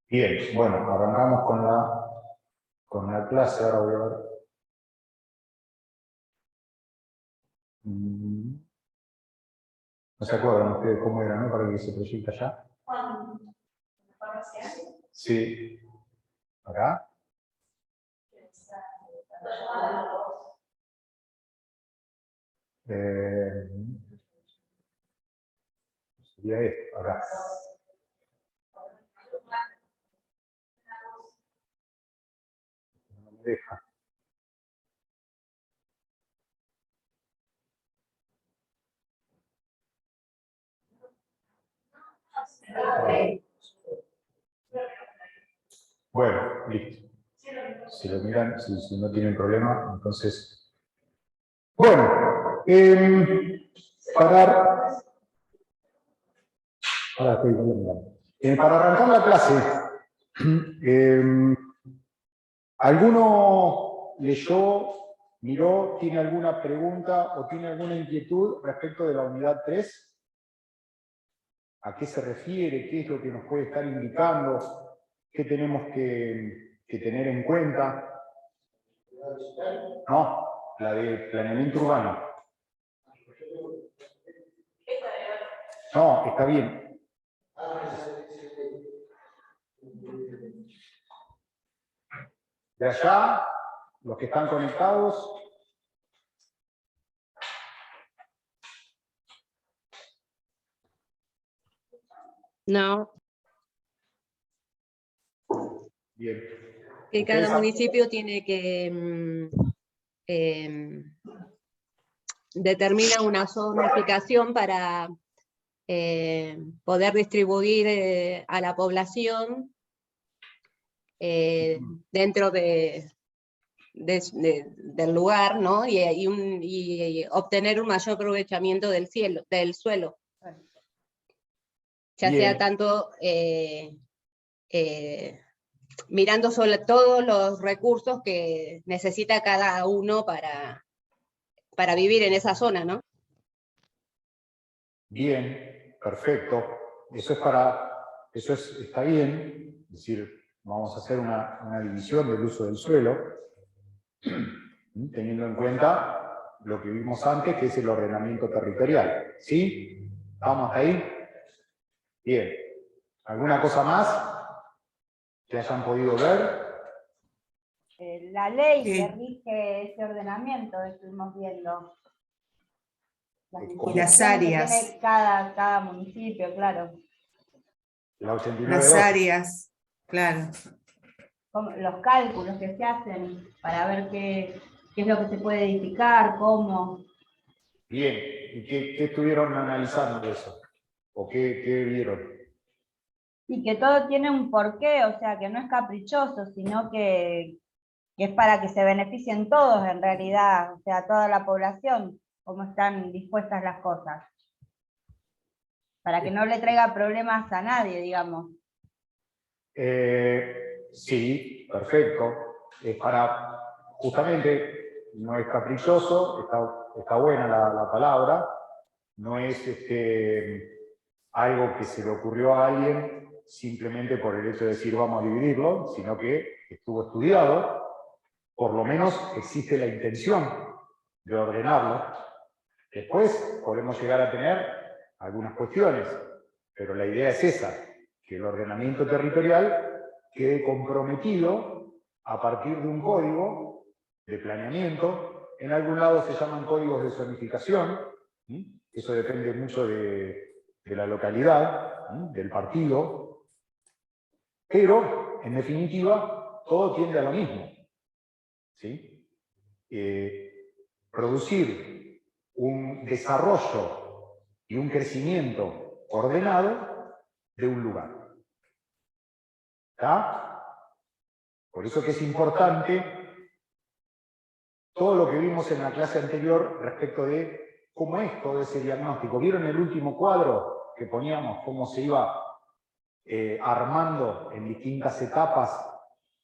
Bien, bueno, arrancamos con la clase, ahora voy a ver. No se acuerdan ustedes cómo era, ¿no? Para que se proyecte allá. Sí. ¿Acá? Sería esto, acá. No me deja. Bueno, listo. Si lo miran, si no tienen problema, entonces... Bueno, para arrancar la clase, ¿alguno leyó, miró, tiene alguna pregunta o tiene alguna inquietud respecto de la unidad 3? ¿A qué se refiere? ¿Qué es lo que nos puede estar indicando? ¿Qué tenemos que tener en cuenta? No, la de planeamiento urbano. No, está bien. De allá, los que están conectados. No. Bien. Que cada municipio tiene que determina una zonificación para poder distribuir a la población dentro del lugar, ¿no? Y obtener un mayor aprovechamiento del suelo. Ya sea tanto mirando sobre todos los recursos que necesita cada uno para vivir en esa zona, ¿no? Bien, perfecto. Eso está bien, es decir, vamos a hacer una división del uso del suelo, teniendo en cuenta lo que vimos antes, que es el ordenamiento territorial. ¿Sí? ¿Estamos ahí? Bien. ¿Alguna cosa más que hayan podido ver? La ley que rige ese ordenamiento, estuvimos viendo. Y las áreas. Que tiene cada municipio, claro. Las áreas, claro. Los cálculos que se hacen para ver qué es lo que se puede edificar, cómo. Bien, ¿y qué estuvieron analizando de eso? ¿O qué vieron? Y que todo tiene un porqué, o sea, que no es caprichoso, sino que es para que se beneficien todos en realidad, o sea, toda la población, como están dispuestas las cosas. Para que no le traiga problemas a nadie, digamos. Sí, perfecto. Es para, justamente, no es caprichoso, está buena la palabra, no es algo que se le ocurrió a alguien simplemente por el hecho de decir vamos a dividirlo, sino que estuvo estudiado, por lo menos existe la intención de ordenarlo. Después podemos llegar a tener algunas cuestiones, pero la idea es esa, que el ordenamiento territorial quede comprometido a partir de un código de planeamiento. En algún lado se llaman códigos de zonificación, eso depende mucho de la localidad, del partido, pero en definitiva todo tiende a lo mismo. ¿Sí? Producir un desarrollo y un crecimiento ordenado de un lugar. ¿Está? Por eso que es importante todo lo que vimos en la clase anterior respecto de cómo es todo ese diagnóstico. ¿Vieron el último cuadro que poníamos? Cómo se iba armando en distintas etapas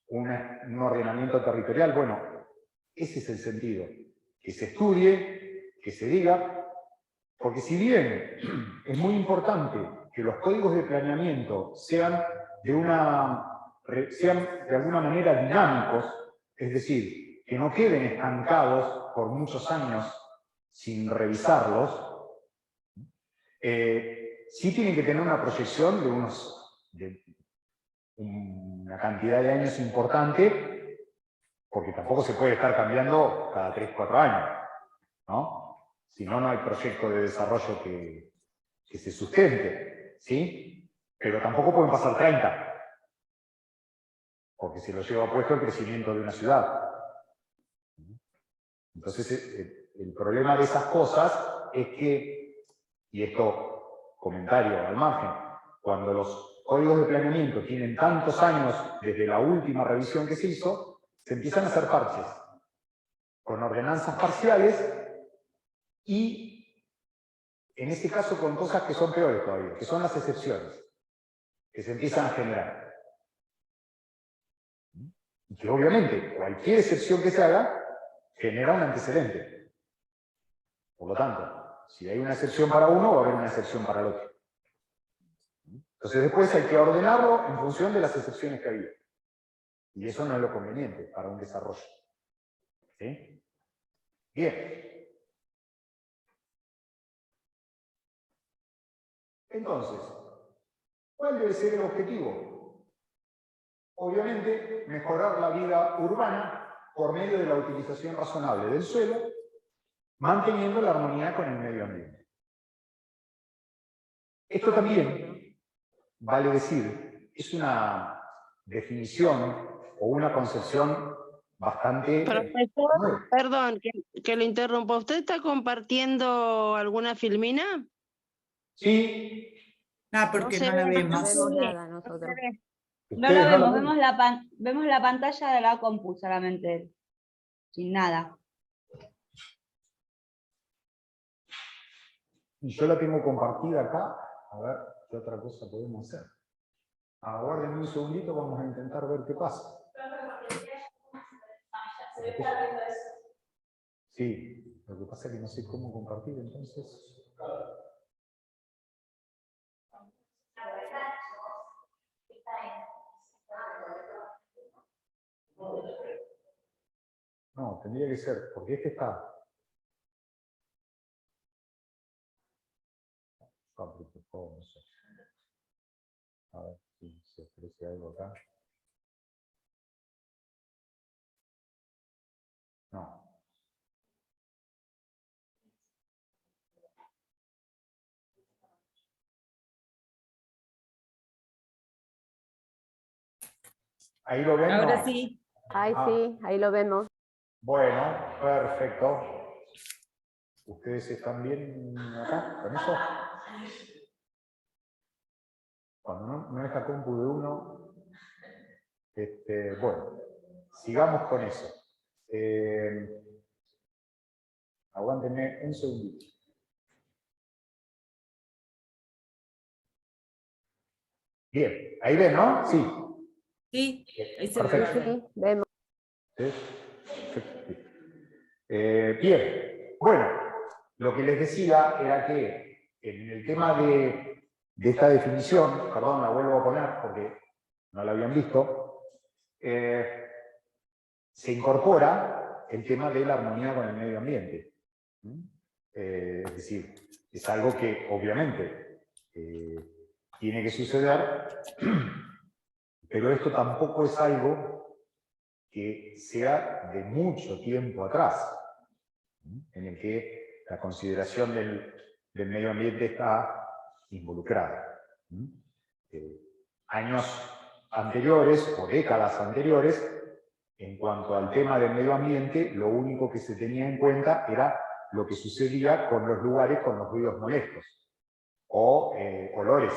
un ordenamiento territorial. Bueno, ese es el sentido. Que se estudie, que se diga, porque si bien es muy importante que los códigos de planeamiento sean de alguna manera dinámicos, es decir, que no queden estancados por muchos años sin revisarlos, sí tienen que tener una proyección de una cantidad de años importante, porque tampoco se puede estar cambiando cada 3 o 4 años, ¿no? Si no, no hay proyecto de desarrollo que se sustente, ¿sí? Pero tampoco pueden pasar 30, porque se lo lleva puesto el crecimiento de una ciudad. Entonces, el problema de esas cosas es que, y esto, comentario al margen, cuando los códigos de planeamiento tienen tantos años desde la última revisión que se hizo, se empiezan a hacer parches, con ordenanzas parciales y, en este caso, con cosas que son peores todavía, que son las excepciones, que se empiezan a generar. Y que obviamente cualquier excepción que se haga genera un antecedente. Por lo tanto, si hay una excepción para uno, va a haber una excepción para el otro. Entonces después hay que ordenarlo en función de las excepciones que había. Y eso no es lo conveniente para un desarrollo. ¿Sí? Bien. Entonces, ¿cuál debe ser el objetivo? Obviamente, mejorar la vida urbana por medio de la utilización razonable del suelo, manteniendo la armonía con el medio ambiente. Esto también, vale decir, es una definición o una concepción bastante... Profesor, perdón que lo interrumpa. ¿Usted está compartiendo alguna filmina? Sí. Porque no la vemos. No vemos nada nosotros. No la vemos, vemos la pantalla de la compu solamente, sin nada. Y yo la tengo compartida acá. A ver qué otra cosa podemos hacer. Aguárdenme un segundito, vamos a intentar ver qué pasa. Sí, lo que pasa es que no sé cómo compartir, entonces... No, tendría que ser, porque este está... A ver si se ofrece algo acá. No. ¿Ahí lo ven? Ahora No. sí. Ay, sí, ahí lo vemos. Bueno, perfecto. ¿Ustedes están bien acá con eso? Cuando no es la compu de uno, bueno, sigamos con eso. Aguántenme un segundito. Bien, ahí ven, ¿no? Sí. Sí, ahí se Perfecto. ve. Sí, vemos. ¿Sí? Bien, bueno, lo que les decía era que en el tema de esta definición, perdón, la vuelvo a poner porque no la habían visto, se incorpora el tema de la armonía con el medio ambiente. Es decir, es algo que obviamente tiene que suceder, pero esto tampoco es algo que sea de mucho tiempo atrás, en el que la consideración del medio ambiente está involucrada. Años anteriores o décadas anteriores, en cuanto al tema del medio ambiente, lo único que se tenía en cuenta era lo que sucedía con los lugares con los ruidos molestos o olores.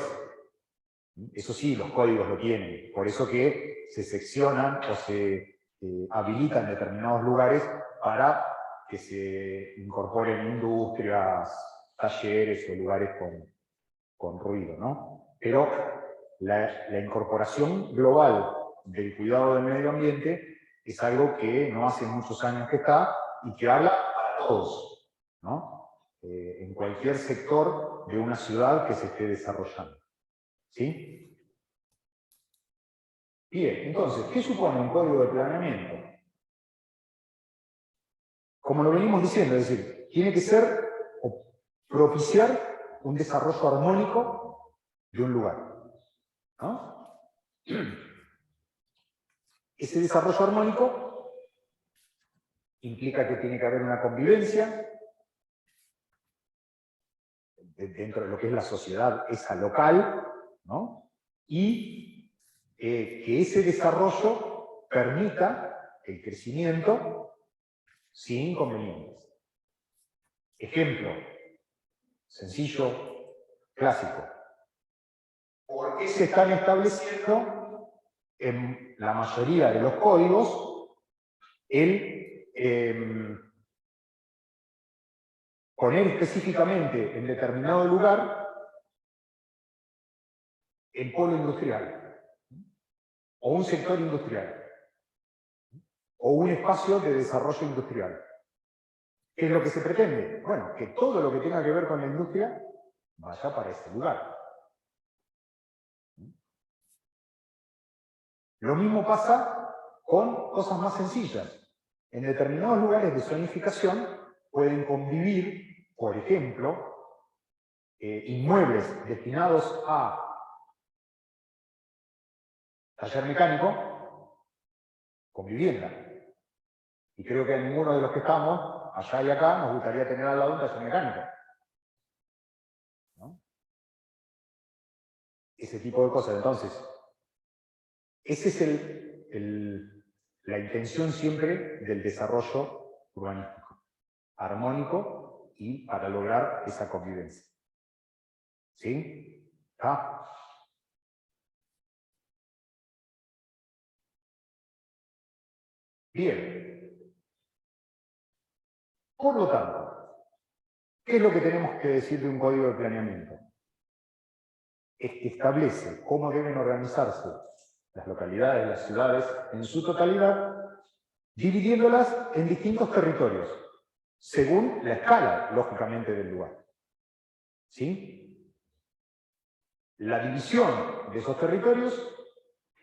Eso sí, los códigos lo tienen, por eso que se seccionan o se habilitan determinados lugares para que se incorporen industrias, talleres o lugares con ruido, ¿no? Pero la incorporación global del cuidado del medio ambiente es algo que no hace muchos años que está y que habla para todos, ¿no? En cualquier sector de una ciudad que se esté desarrollando. ¿Sí? Bien, entonces, ¿qué supone un código de planeamiento? Como lo venimos diciendo, es decir, tiene que ser o propiciar un desarrollo armónico de un lugar, ¿no? Ese desarrollo armónico implica que tiene que haber una convivencia dentro de lo que es la sociedad esa local, ¿no? Y que ese desarrollo permita el crecimiento sin inconvenientes. Ejemplo sencillo, clásico. ¿Por qué se están estableciendo en la mayoría de los códigos el poner específicamente en determinado lugar el polo industrial, o un sector industrial, o un espacio de desarrollo industrial? ¿Qué es lo que se pretende? Bueno, que todo lo que tenga que ver con la industria vaya para ese lugar. Lo mismo pasa con cosas más sencillas. En determinados lugares de zonificación pueden convivir, por ejemplo, inmuebles destinados a taller mecánico con vivienda. Y creo que a ninguno de los que estamos, allá y acá, nos gustaría tener al lado un taller mecánico, ¿no? Ese tipo de cosas. Entonces, esa es la intención siempre del desarrollo urbanístico, armónico y para lograr esa convivencia. ¿Sí? ¿Está? Bien. Por lo tanto, ¿qué es lo que tenemos que decir de un código de planeamiento? Es que establece cómo deben organizarse las localidades, las ciudades, en su totalidad, dividiéndolas en distintos territorios, según la escala, lógicamente, del lugar. ¿Sí? La división de esos territorios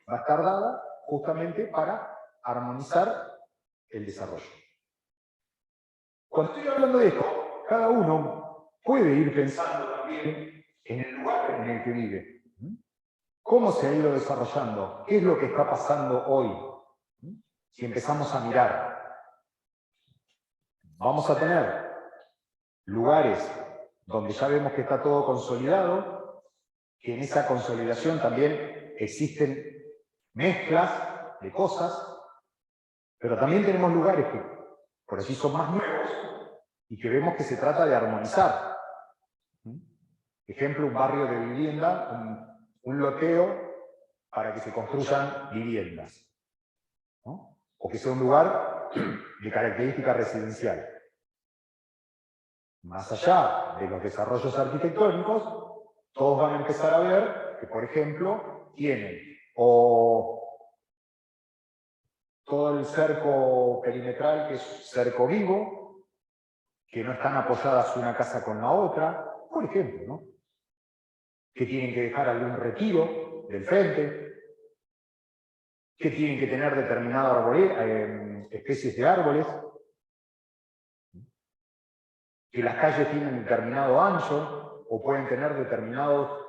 va a estar dada justamente para armonizar el desarrollo. Cuando estoy hablando de esto, cada uno puede ir pensando también en el lugar en el que vive. ¿Cómo se ha ido desarrollando? ¿Qué es lo que está pasando hoy? Si empezamos a mirar, vamos a tener lugares donde ya vemos que está todo consolidado, que en esa consolidación también existen mezclas de cosas, pero también tenemos lugares que por allí son más nuevos y que vemos que se trata de armonizar. Ejemplo, un barrio de vivienda, un loteo para que se construyan viviendas, ¿no? O que sea un lugar de característica residencial. Más allá de los desarrollos arquitectónicos, todos van a empezar a ver que, por ejemplo, tienen o todo el cerco perimetral, que es cerco vivo, que no están apoyadas una casa con la otra, por ejemplo, ¿no? Que tienen que dejar algún retiro del frente, que tienen que tener determinadas especies de árboles, que las calles tienen determinado ancho o pueden tener determinado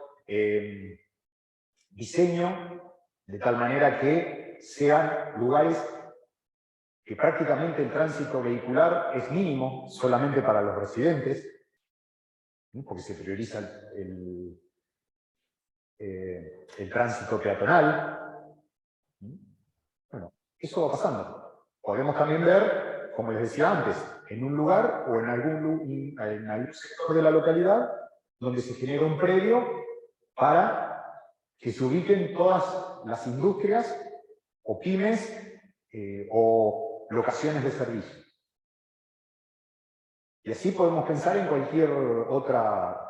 diseño, de tal manera que sean lugares que prácticamente el tránsito vehicular es mínimo solamente para los residentes, porque se prioriza el tránsito peatonal. Bueno, eso va pasando. Podemos también ver, como les decía antes, en un lugar o en algún sector de la localidad donde se genera un predio para que se ubiquen todas las industrias o pymes o locaciones de servicio. Y así podemos pensar en cualquier otra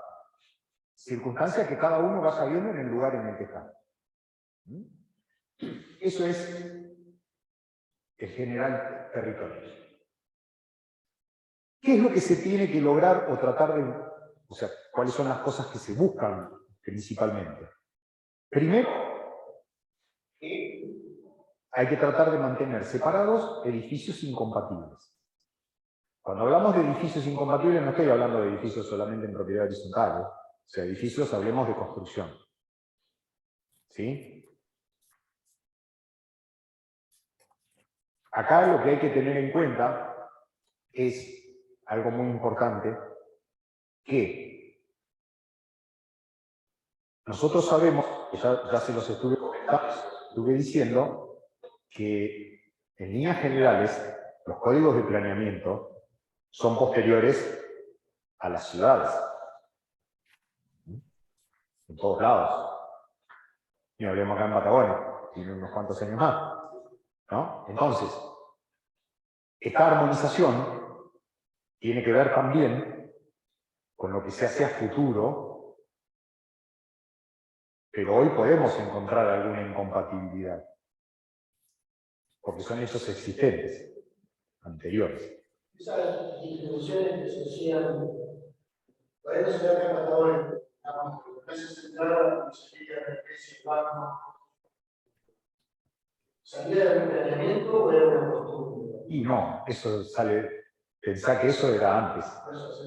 circunstancia que cada uno vaya viendo en el lugar en el que está. Eso es el general territorio. ¿Qué es lo que se tiene que lograr o tratar de... O sea, cuáles son las cosas que se buscan principalmente? Primero, hay que tratar de mantener separados edificios incompatibles. Cuando hablamos de edificios incompatibles, no estoy hablando de edificios solamente en propiedad horizontal, ¿eh? O sea, edificios, hablemos de construcción. ¿Sí? Acá lo que hay que tener en cuenta es algo muy importante, que nosotros sabemos, que ya se los estuve comentando, estuve diciendo, que en líneas generales los códigos de planeamiento son posteriores a las ciudades. En todos lados. Y hablemos acá en Patagonia, tiene unos cuantos años más. ¿No? Entonces, esta armonización tiene que ver también con lo que se hace a futuro, pero hoy podemos encontrar alguna incompatibilidad, porque son hechos existentes, anteriores. Esas distribuciones que se hacían, podemos ver que en Patagonia, la mesa central, sería la especie de banco, ¿salía de un planeamiento o era una costumbre? Y no, eso sale, pensá que eso era antes.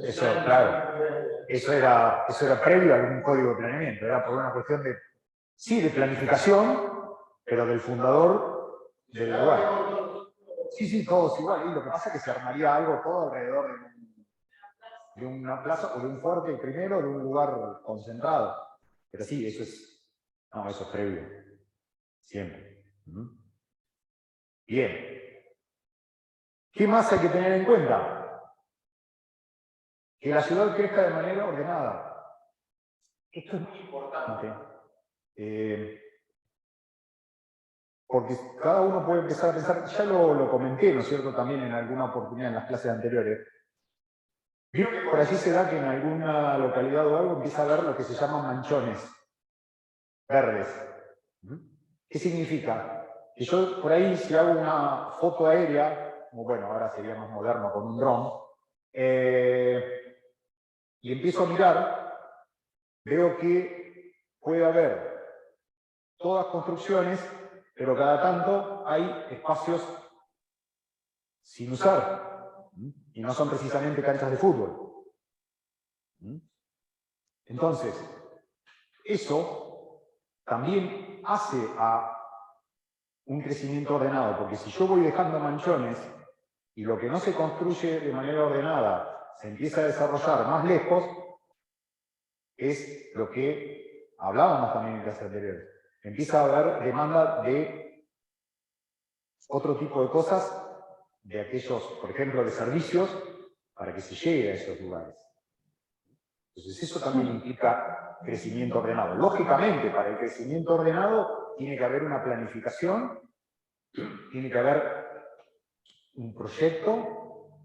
Eso, claro, eso era previo a algún código de planeamiento, era por una cuestión de, sí, de planificación, pero del fundador del lugar. Sí, todos igual, y lo que pasa es que se armaría algo todo alrededor de una plaza o de un fuerte primero, de un lugar concentrado. Pero sí, eso es previo, siempre. Bien. ¿Qué más hay que tener en cuenta? Que la ciudad crezca de manera ordenada. Esto es muy importante. Porque cada uno puede empezar a pensar, ya lo comenté, ¿no es cierto?, también en alguna oportunidad en las clases anteriores. Vieron que por allí se da que en alguna localidad o algo empieza a haber lo que se llaman manchones verdes. ¿Qué significa? Que yo por ahí, si hago una foto aérea, bueno, ahora sería más moderno con un dron, y empiezo a mirar, veo que puede haber todas construcciones, pero cada tanto hay espacios sin usar, y no son precisamente canchas de fútbol. Entonces, eso también hace a un crecimiento ordenado, porque si yo voy dejando manchones y lo que no se construye de manera ordenada se empieza a desarrollar más lejos, es lo que hablábamos también en clase anterior. Empieza a haber demanda de otro tipo de cosas, de aquellos, por ejemplo, de servicios, para que se llegue a esos lugares. Entonces eso también implica crecimiento ordenado. Lógicamente, para el crecimiento ordenado tiene que haber una planificación, tiene que haber un proyecto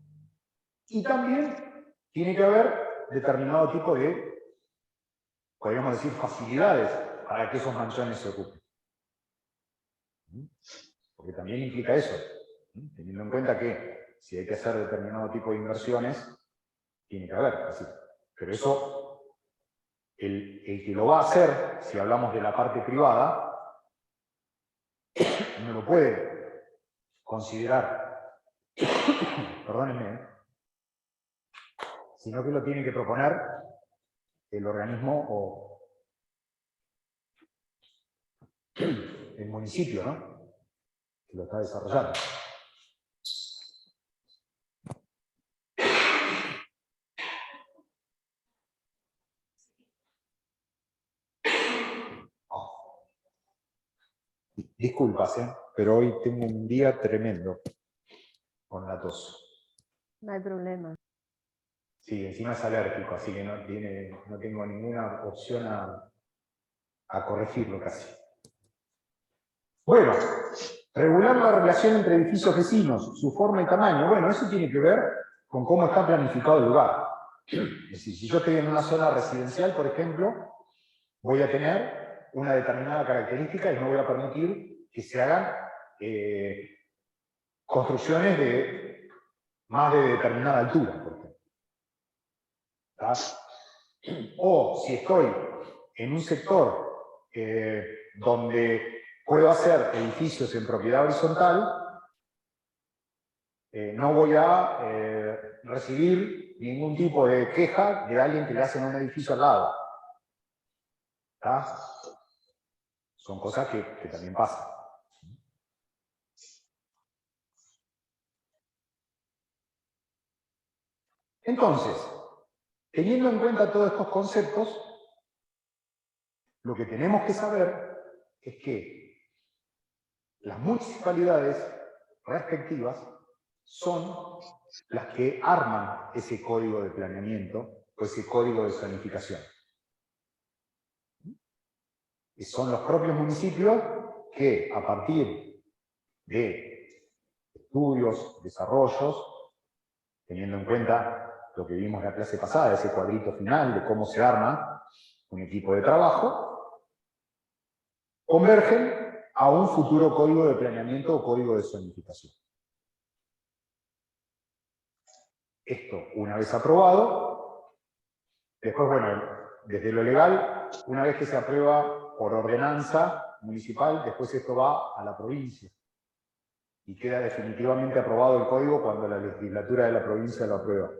y también tiene que haber determinado tipo de, podríamos decir, facilidades para que esos manchones se ocupen. Porque también implica eso, teniendo en cuenta que si hay que hacer determinado tipo de inversiones, tiene que haber, así. Pero eso, el que lo va a hacer, si hablamos de la parte privada, no lo puede considerar, perdónenme, sino que lo tiene que proponer el organismo o el municipio, ¿no?, que lo está desarrollando. Disculpas, pero hoy tengo un día tremendo con la tos. No hay problema. Sí, encima es alérgico, así que no tengo ninguna opción a corregirlo casi. Bueno, regular la relación entre edificios vecinos, su forma y tamaño. Bueno, eso tiene que ver con cómo está planificado el lugar. Es decir, si yo estoy en una zona residencial, por ejemplo, voy a tener una determinada característica y no voy a permitir que se hagan construcciones de más de determinada altura, por ejemplo. ¿Tá? O si estoy en un sector donde puedo hacer edificios en propiedad horizontal, no voy a recibir ningún tipo de queja de alguien que le hacen un edificio al lado. ¿Está? Son cosas que también pasan. Entonces, teniendo en cuenta todos estos conceptos, lo que tenemos que saber es que las municipalidades respectivas son las que arman ese código de planeamiento o ese código de zonificación. Y son los propios municipios que, a partir de estudios, desarrollos, teniendo en cuenta lo que vimos en la clase pasada, ese cuadrito final de cómo se arma un equipo de trabajo, convergen a un futuro código de planeamiento o código de zonificación. Esto, una vez aprobado, después, bueno, desde lo legal, una vez que se aprueba por ordenanza municipal, después esto va a la provincia. Y queda definitivamente aprobado el código cuando la legislatura de la provincia lo aprueba.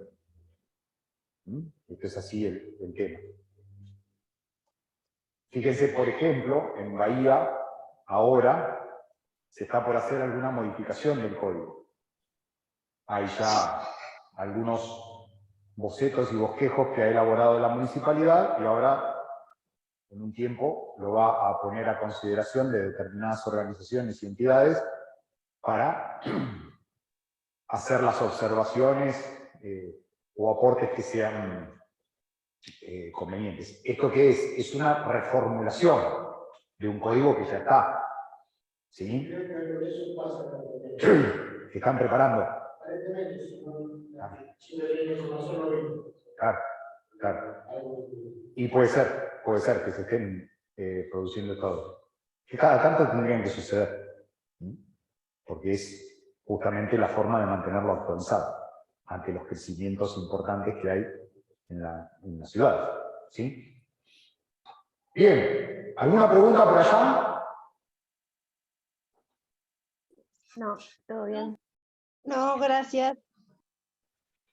Esto es así el tema. Fíjense, por ejemplo, en Bahía, ahora se está por hacer alguna modificación del código. Hay ya algunos bocetos y bosquejos que ha elaborado la municipalidad y ahora, en un tiempo, lo va a poner a consideración de determinadas organizaciones y entidades para hacer las observaciones o aportes que sean convenientes. ¿Esto qué es? Es una reformulación de un código que ya está. ¿Sí? Eso pasa también. Que están preparando. Aparentemente, si no tiene información, lo mismo. Claro, claro. Y puede ser que se estén produciendo todo. Que cada tanto tendrían que suceder. Porque es justamente la forma de mantenerlo actualizado ante los crecimientos importantes que hay en la ciudad. ¿Sí? Bien, ¿alguna pregunta por allá? No, todo bien. No, gracias.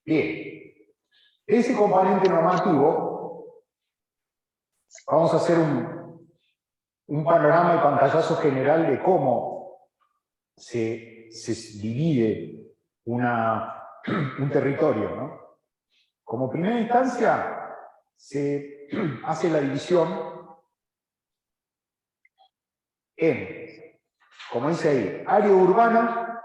Bien. Ese componente normativo, vamos a hacer un panorama y pantallazo general de cómo se divide un territorio, ¿no? Como primera instancia, se hace la división en, como dice ahí, área urbana,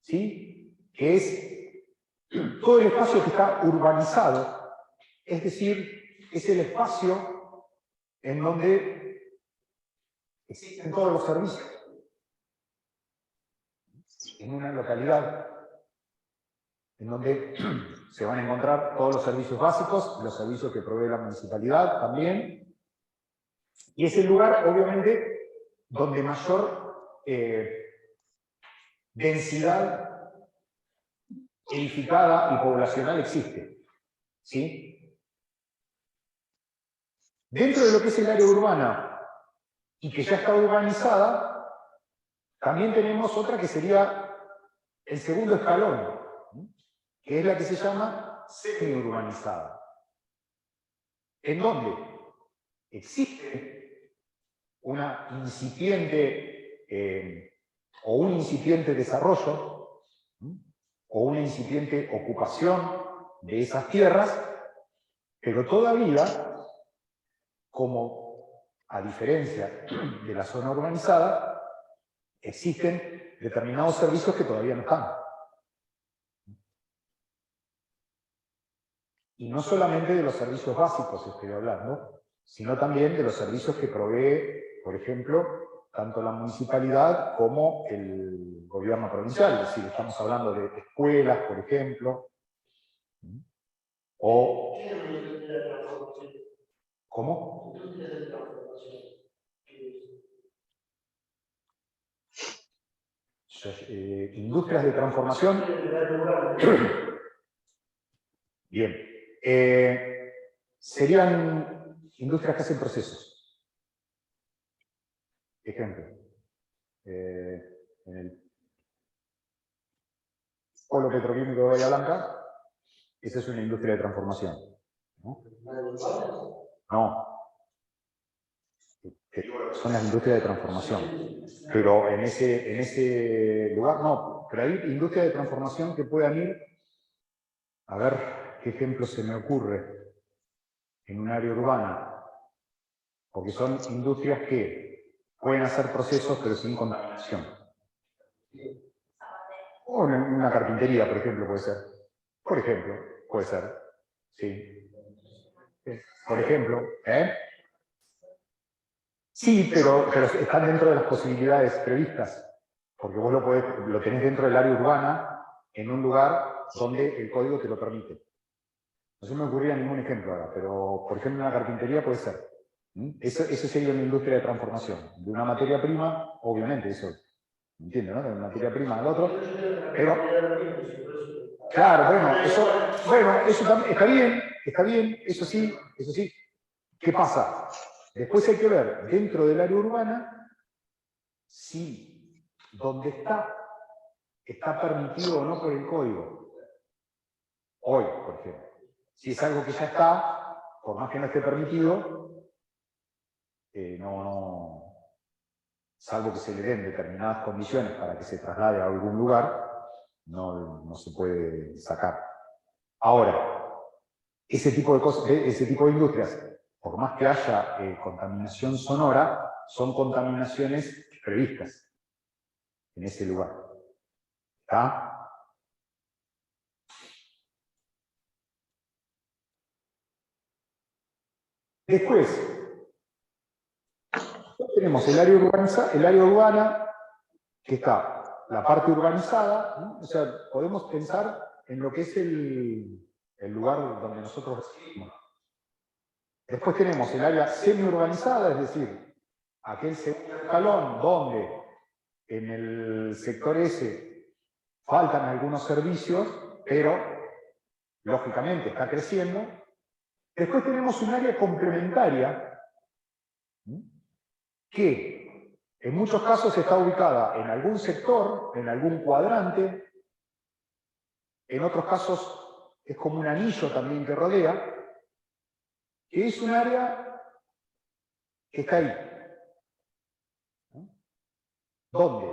¿sí? Que es todo el espacio que está urbanizado, es decir, es el espacio en donde existen todos los servicios. En una localidad en donde se van a encontrar todos los servicios básicos, los servicios que provee la municipalidad también, y es el lugar, obviamente, donde mayor densidad edificada y poblacional existe. ¿Sí? Dentro de lo que es el área urbana, y que ya está urbanizada, también tenemos otra que sería el segundo escalón, que es la que se llama semi-urbanizada. ¿En donde existe una incipiente o un incipiente desarrollo o una incipiente ocupación de esas tierras, pero todavía, como a diferencia de la zona urbanizada, existen determinados servicios que todavía no están. Y no solamente de los servicios básicos estoy hablando, sino también de los servicios que provee, por ejemplo, tanto la municipalidad como el gobierno provincial. Es decir, estamos hablando de escuelas, por ejemplo, o... ¿Cómo? Industrias de transformación. Bien. Serían industrias que hacen procesos. Ejemplo, en el polo petroquímico de Bahía Blanca, esa es una industria de transformación. ¿No? No. Son las industrias de transformación. Pero en ese lugar no. Pero hay industrias de transformación que puedan ir, a ver qué ejemplo se me ocurre, en un área urbana. Porque son industrias que pueden hacer procesos pero sin contaminación. O una carpintería, por ejemplo, puede ser. Por ejemplo, puede ser. Sí. Por ejemplo, Sí, pero están dentro de las posibilidades previstas. Porque vos lo tenés dentro del área urbana, en un lugar donde el código te lo permite. No se me ocurría ningún ejemplo ahora, pero por ejemplo una carpintería puede ser. Eso sería una industria de transformación. De una materia prima, obviamente, eso, ¿entiendes? ¿No? De una materia prima al otro. Pero, claro, eso también está bien, eso sí. ¿Qué pasa? Después hay que ver, dentro del área urbana, si donde está permitido o no por el código. Hoy, por ejemplo. Si es algo que ya está, por más que no esté permitido, salvo que se le den determinadas condiciones para que se traslade a algún lugar, no se puede sacar. Ahora, ese tipo de cosas, ese tipo de industrias, por más que haya contaminación sonora, son contaminaciones previstas en ese lugar. ¿Está? Después tenemos el área urbana, que está la parte urbanizada, ¿no? O sea, podemos pensar en lo que es el lugar donde nosotros residimos. Después tenemos el área semi-urbanizada, es decir, aquel segundo escalón donde en el sector S faltan algunos servicios, pero lógicamente está creciendo. Después tenemos un área complementaria que en muchos casos está ubicada en algún sector, en algún cuadrante, en otros casos es como un anillo también que rodea, que es un área que está ahí. Donde,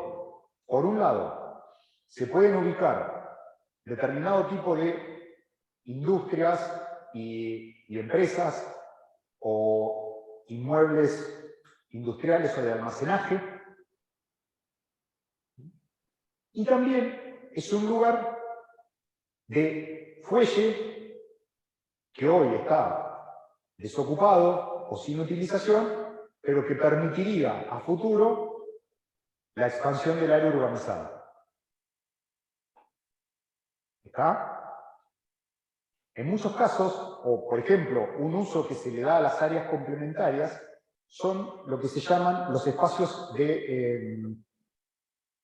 por un lado, se pueden ubicar determinado tipo de industrias y empresas o inmuebles industriales o de almacenaje. Y también es un lugar de fuelle que hoy está desocupado o sin utilización, pero que permitiría a futuro la expansión del área urbanizada. ¿Está? En muchos casos, o por ejemplo, un uso que se le da a las áreas complementarias son lo que se llaman los espacios de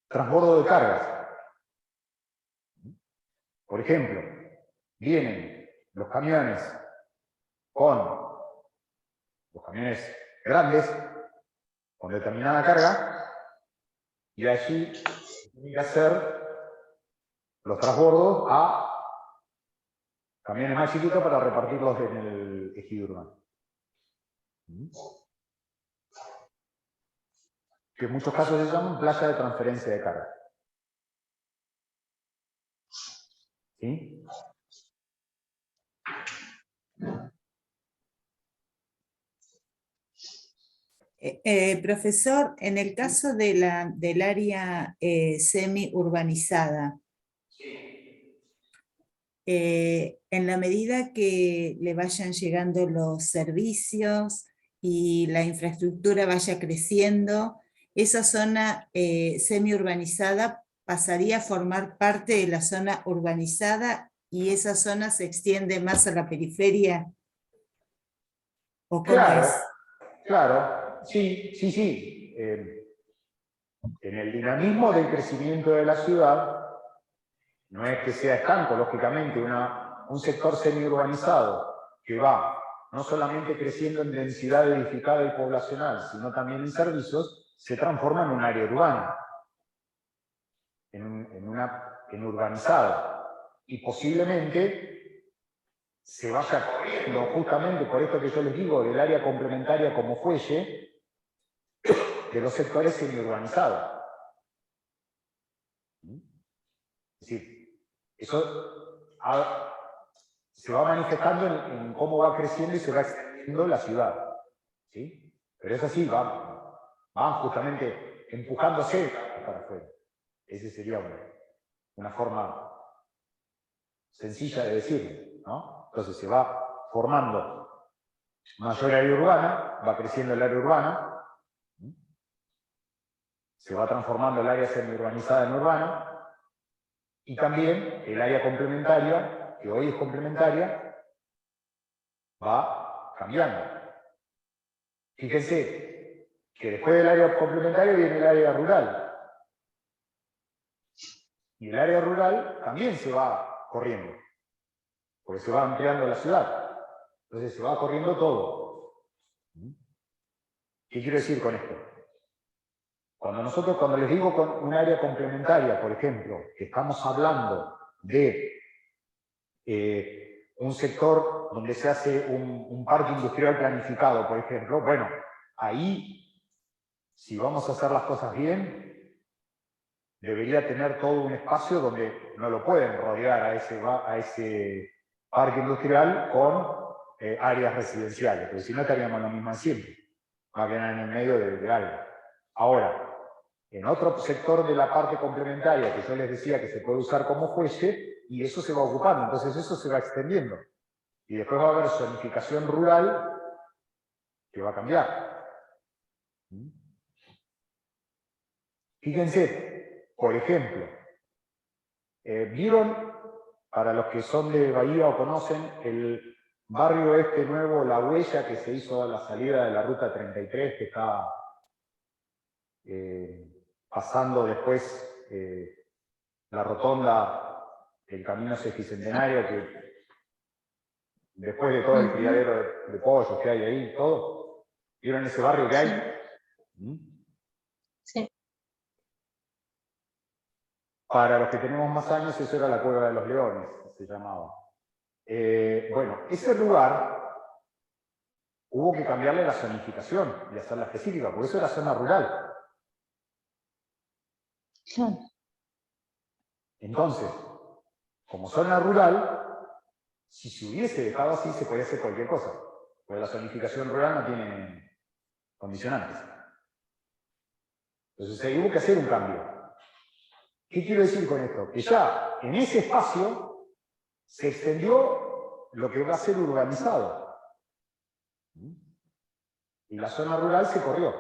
transbordo de cargas. Por ejemplo, vienen los camiones grandes, con determinada carga, y allí tienen que hacer los transbordos a camiones más chiquitos para repartirlos en el ejido urbano. Que en muchos casos se llaman playa de transferencia de carga. ¿Sí? Profesor, en el caso del área semi-urbanizada, en la medida que le vayan llegando los servicios y la infraestructura vaya creciendo, esa zona semi-urbanizada pasaría a formar parte de la zona urbanizada y esa zona se extiende más a la periferia. ¿O cómo es? Claro, sí. En el dinamismo del crecimiento de la ciudad, no es que sea estanco, lógicamente, un sector semi-urbanizado que va no solamente creciendo en densidad edificada y poblacional, sino también en servicios, se transforma en un área urbana, en urbanizada. Y posiblemente se vaya corriendo, justamente por esto que yo les digo, del área complementaria como fuelle, de los sectores semiurbanizados. Es decir, eso se va manifestando en cómo va creciendo y se va extendiendo la ciudad. ¿Sí? Pero es así, van justamente empujándose para afuera. Esa sería una forma sencilla de decirlo, ¿no? Entonces se va formando mayor área urbana, va creciendo el área urbana, se va transformando el área semiurbanizada en urbana, y también el área complementaria, que hoy es complementaria, va cambiando. Fíjense que después del área complementaria viene el área rural. Y el área rural también se va corriendo, porque se va ampliando la ciudad. Entonces se va corriendo todo. ¿Qué quiero decir con esto? Cuando les digo con un área complementaria, por ejemplo, que estamos hablando de un sector donde se hace un parque industrial planificado, por ejemplo, bueno, ahí, si vamos a hacer las cosas bien, debería tener todo un espacio donde no lo pueden rodear a ese parque industrial con áreas residenciales, porque si no estaríamos lo mismo siempre, va a quedar en el medio de algo. Ahora, en otro sector de la parte complementaria, que yo les decía que se puede usar como fuelle, y eso se va ocupando, entonces eso se va extendiendo. Y después va a haber zonificación rural que va a cambiar. Fíjense, por ejemplo, ¿vieron, para los que son de Bahía o conocen, el barrio este nuevo, La Huella, que se hizo a la salida de la ruta 33, que está pasando después la rotonda, el camino sesquicentenario, que después de todo el criadero de pollos que hay ahí, todo? ¿Vieron ese barrio que hay? Sí. Para los que tenemos más años, eso era la Cueva de los Leones, se llamaba. Bueno, ese lugar hubo que cambiarle la zonificación y hacerla específica, porque eso era zona rural. Claro. Entonces, como zona rural, si se hubiese dejado así, se podía hacer cualquier cosa, porque la zonificación rural no tiene condicionantes. Entonces ahí hubo que hacer un cambio. ¿Qué quiero decir con esto? Que ya en ese espacio se extendió lo que va a ser urbanizado. Y la zona rural se corrió.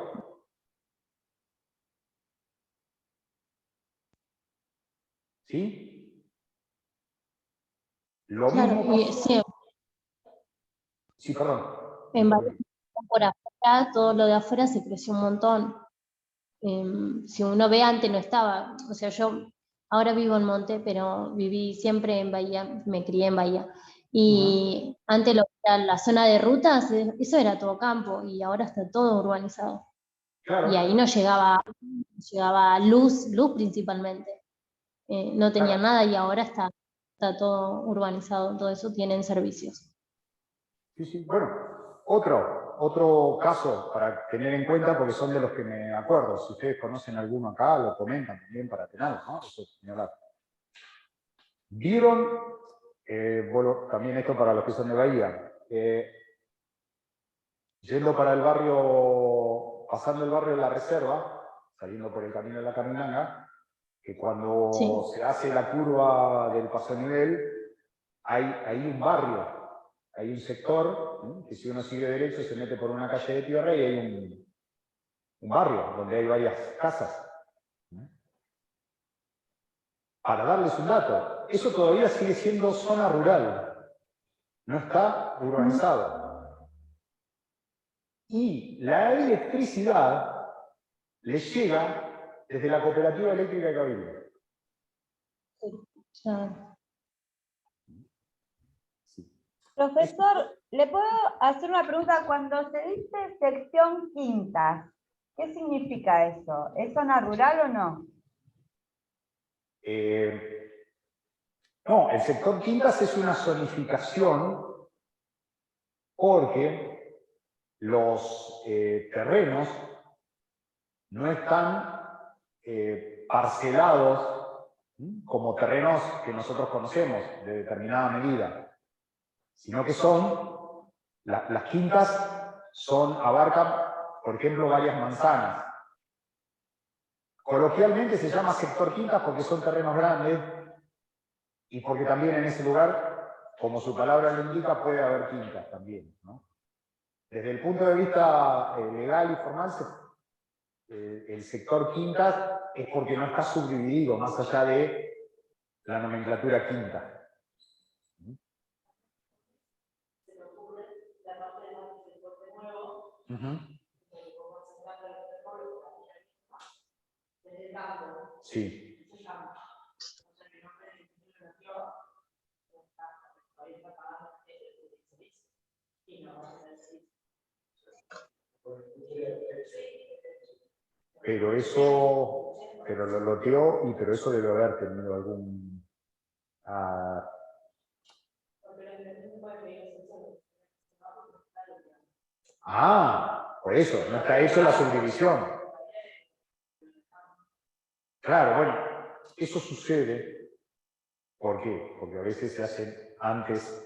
¿Sí? Lo Claro, mismo y pasó. sí, Sí, perdón. en Bahía, por afuera, todo lo de afuera se creció un montón. Si uno ve, antes no estaba, o sea, yo ahora vivo en Monte, pero viví siempre en Bahía, me crié en Bahía. Y antes lo que era la zona de rutas, eso era todo campo, y ahora está todo urbanizado. Claro. Y ahí no llegaba luz principalmente. No tenía Claro. nada y ahora está todo urbanizado, todo eso tienen servicios. Sí, sí. Bueno, otro caso para tener en cuenta, porque son de los que me acuerdo. Si ustedes conocen alguno acá, lo comentan también para tenerlo, ¿no? Eso es señalar. ¿Vieron? Bueno, también esto para los que son de Bahía. Yendo para el barrio, pasando el barrio de la Reserva, saliendo por el camino de la Caminanga, que cuando se hace la curva del paso nivel, hay un barrio, hay un sector, que si uno sigue derecho se mete por una calle de tierra y hay un barrio donde hay varias casas. Para darles un dato, eso todavía sigue siendo zona rural, no está urbanizado. Y la electricidad le llega desde la Cooperativa Eléctrica de Cabildo. Claro. Sí. Profesor, ¿le puedo hacer una pregunta? Cuando se dice sección Quintas, ¿qué significa eso? ¿Es zona rural o no? No, el sector Quintas es una zonificación porque los terrenos no están parcelados como terrenos que nosotros conocemos de determinada medida, sino que son, las quintas abarcan, por ejemplo, varias manzanas. Coloquialmente se llama sector quintas porque son terrenos grandes y porque también en ese lugar, como su palabra lo indica, puede haber quintas también, ¿no? Desde el punto de vista legal y formal, el sector quintas es porque no está subdividido más allá de la nomenclatura quinta. Sí. Pero eso, pero lo loteó y pero eso debe haber tenido algún... por eso, no está hecho la subdivisión. Claro, bueno, eso sucede. ¿Por qué? Porque a veces se hacen antes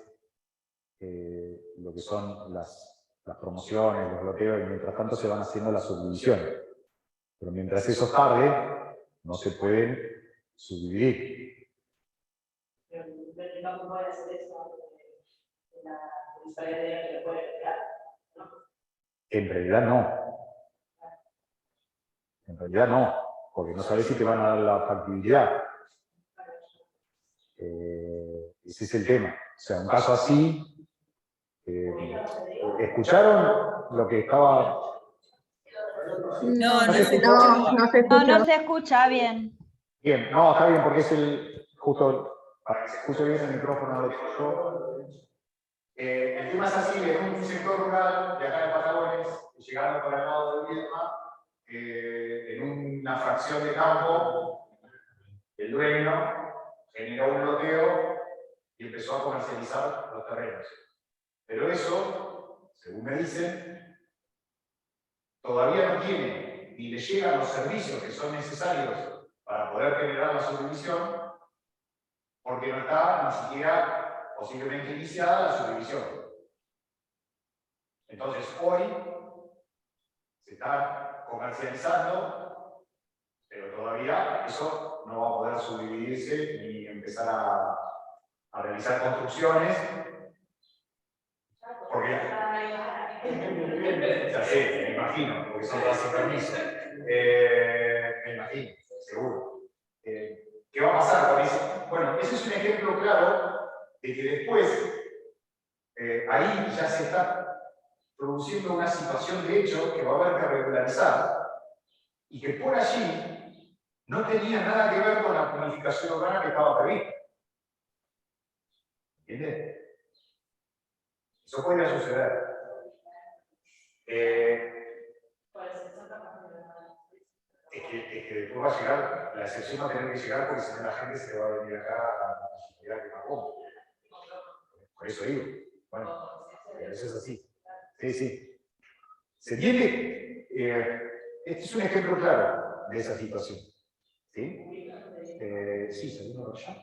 lo que son las promociones, los loteos, y mientras tanto se van haciendo las subdivisiones. Pero mientras eso tarde, no se pueden subdividir. En realidad no. En realidad no, porque no sabes si te van a dar la factibilidad. Ese es el tema. O sea, un caso así... ¿escucharon lo que estaba...? No se escucha bien. Bien, no, está bien, porque es justo, para que se escuche bien el micrófono, lo digo yo. El tema es así, en un sector rural de acá de Patagones, llegando para el lado de Viedma, en una fracción de campo, el dueño generó un loteo y empezó a comercializar los terrenos. Pero eso, según me dicen, todavía no tiene ni le llegan los servicios que son necesarios para poder generar la subdivisión, porque no está ni siquiera posiblemente iniciada la subdivisión. Entonces, hoy se está comercializando, pero todavía eso no va a poder subdividirse ni empezar a realizar construcciones. Porque ya sé, me imagino, porque son todas sin permiso. Me imagino, seguro. ¿Qué va a pasar con eso? Bueno, ese es un ejemplo claro de que después ahí ya se está produciendo una situación de hecho que va a haber que regularizar y que por allí no tenía nada que ver con la planificación urbana que estaba prevista. ¿Entiendes? Eso podría suceder. Es que después va a llegar, la excepción va a tener que llegar porque si no la gente se va a venir acá a la posibilidad que pagó. Por eso digo, bueno, eso es así. Sí, sí. ¿Se entiende? Este es un ejemplo claro de esa situación. ¿Sí? Sí, seguimos por allá.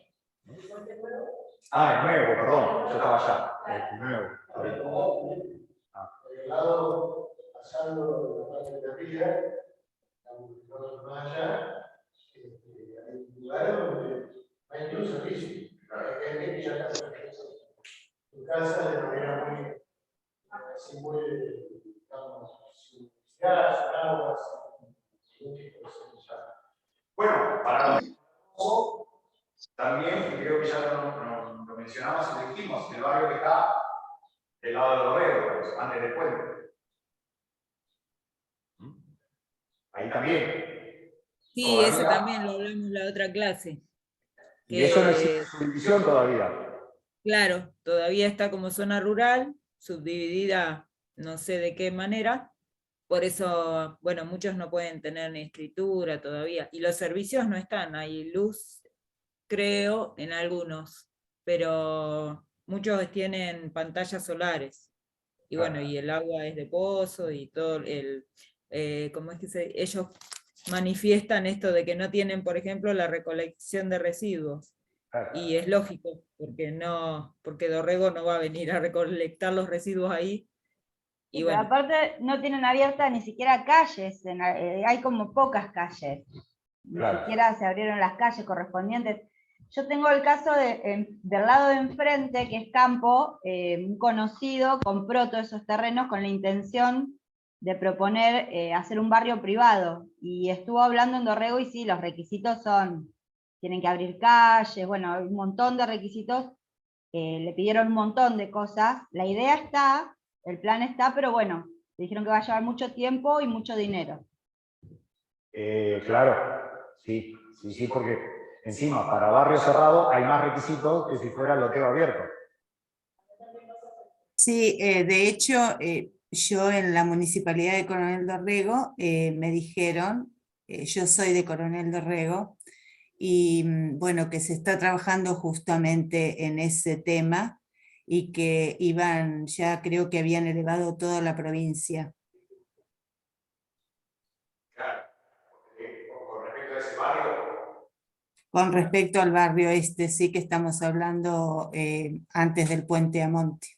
El nuevo, perdón, yo estaba allá. El nuevo. Por el lado, pasando la parte de la villa, más allá, hay lugares donde no hay ningún servicio. Hay gente que ya está su casa de manera muy, digamos, sin gas, sin agua, sin ningún tipo de servicio. Bueno, para nosotros, también, creo que ya lo mencionamos y lo dijimos, el barrio que está del lado de los Ríos, antes del puente. Ahí también. Sí, todavía, eso también lo hablamos en la otra clase. Y eso no existe subdivisión todavía. claro, todavía está como zona rural, subdividida no sé de qué manera, por eso, bueno, muchos no pueden tener ni escritura todavía, y los servicios no están, hay luz, creo, en algunos, pero muchos tienen pantallas solares, y bueno, y el agua es de pozo, y todo ¿cómo es que ellos manifiestan esto de que no tienen, por ejemplo, la recolección de residuos? Y es lógico, porque Dorrego no va a venir a recolectar los residuos ahí. Y Pero bueno, aparte no tienen abiertas ni siquiera calles, hay como pocas calles. Ni Claro. siquiera se abrieron las calles correspondientes. Yo tengo el caso del lado de enfrente, que es campo, un conocido compró todos esos terrenos con la intención de proponer hacer un barrio privado, y estuvo hablando en Dorrego, y sí, los requisitos tienen que abrir calles, bueno, hay un montón de requisitos, le pidieron un montón de cosas, la idea está, el plan está, pero bueno, le dijeron que va a llevar mucho tiempo y mucho dinero. Claro, sí, porque encima para barrio cerrado hay más requisitos que si fuera loteo abierto. Sí, de hecho, yo en la Municipalidad de Coronel Dorrego me dijeron, yo soy de Coronel Dorrego, y bueno, que se está trabajando justamente en ese tema y que iban, ya creo que habían elevado toda la provincia. Claro, con respecto a ese barrio. Con respecto al barrio este, sí que estamos hablando antes del puente Amonte.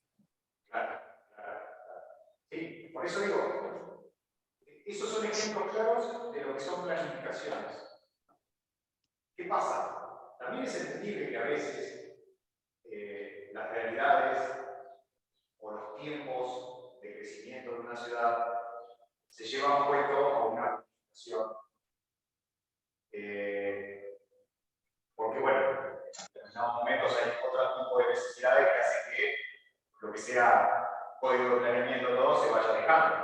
Claro. Sí, por eso digo, esos son ejemplos claros de lo que son planificaciones. ¿Qué pasa? También es entendible que a veces las realidades o los tiempos de crecimiento de una ciudad se llevan puesto a una planificación. Porque, bueno, en determinados momentos hay otro tipo de necesidades que hacen que lo que sea código de planeamiento todo se vaya dejando.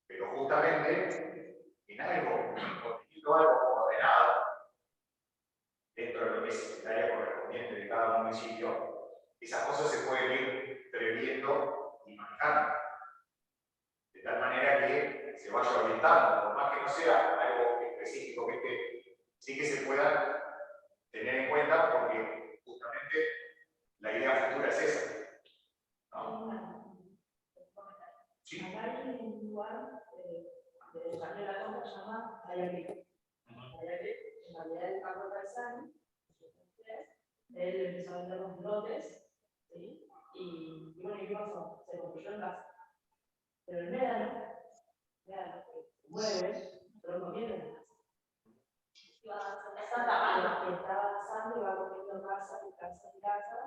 Pero justamente en algo, teniendo algo ordenado dentro de lo que es el área correspondiente de cada municipio, esas cosas se pueden ir previendo y manejando. De tal manera que se vaya orientando, por más que no sea algo específico, que sí que se pueda tener en cuenta, porque justamente la idea futura es esa. ¿No? Sí. Acá hay un lugar de Española Costa que se llama Ayaque. Ayaque, en realidad el Carlos Paisani, él empezó a vender los lotes, ¿sí? Y bueno, ¿qué pasó? Se construyó en casa. Pero el médano, se mueve, pero no viene en casa. Está avanzando y va comiendo casa y casa y casa,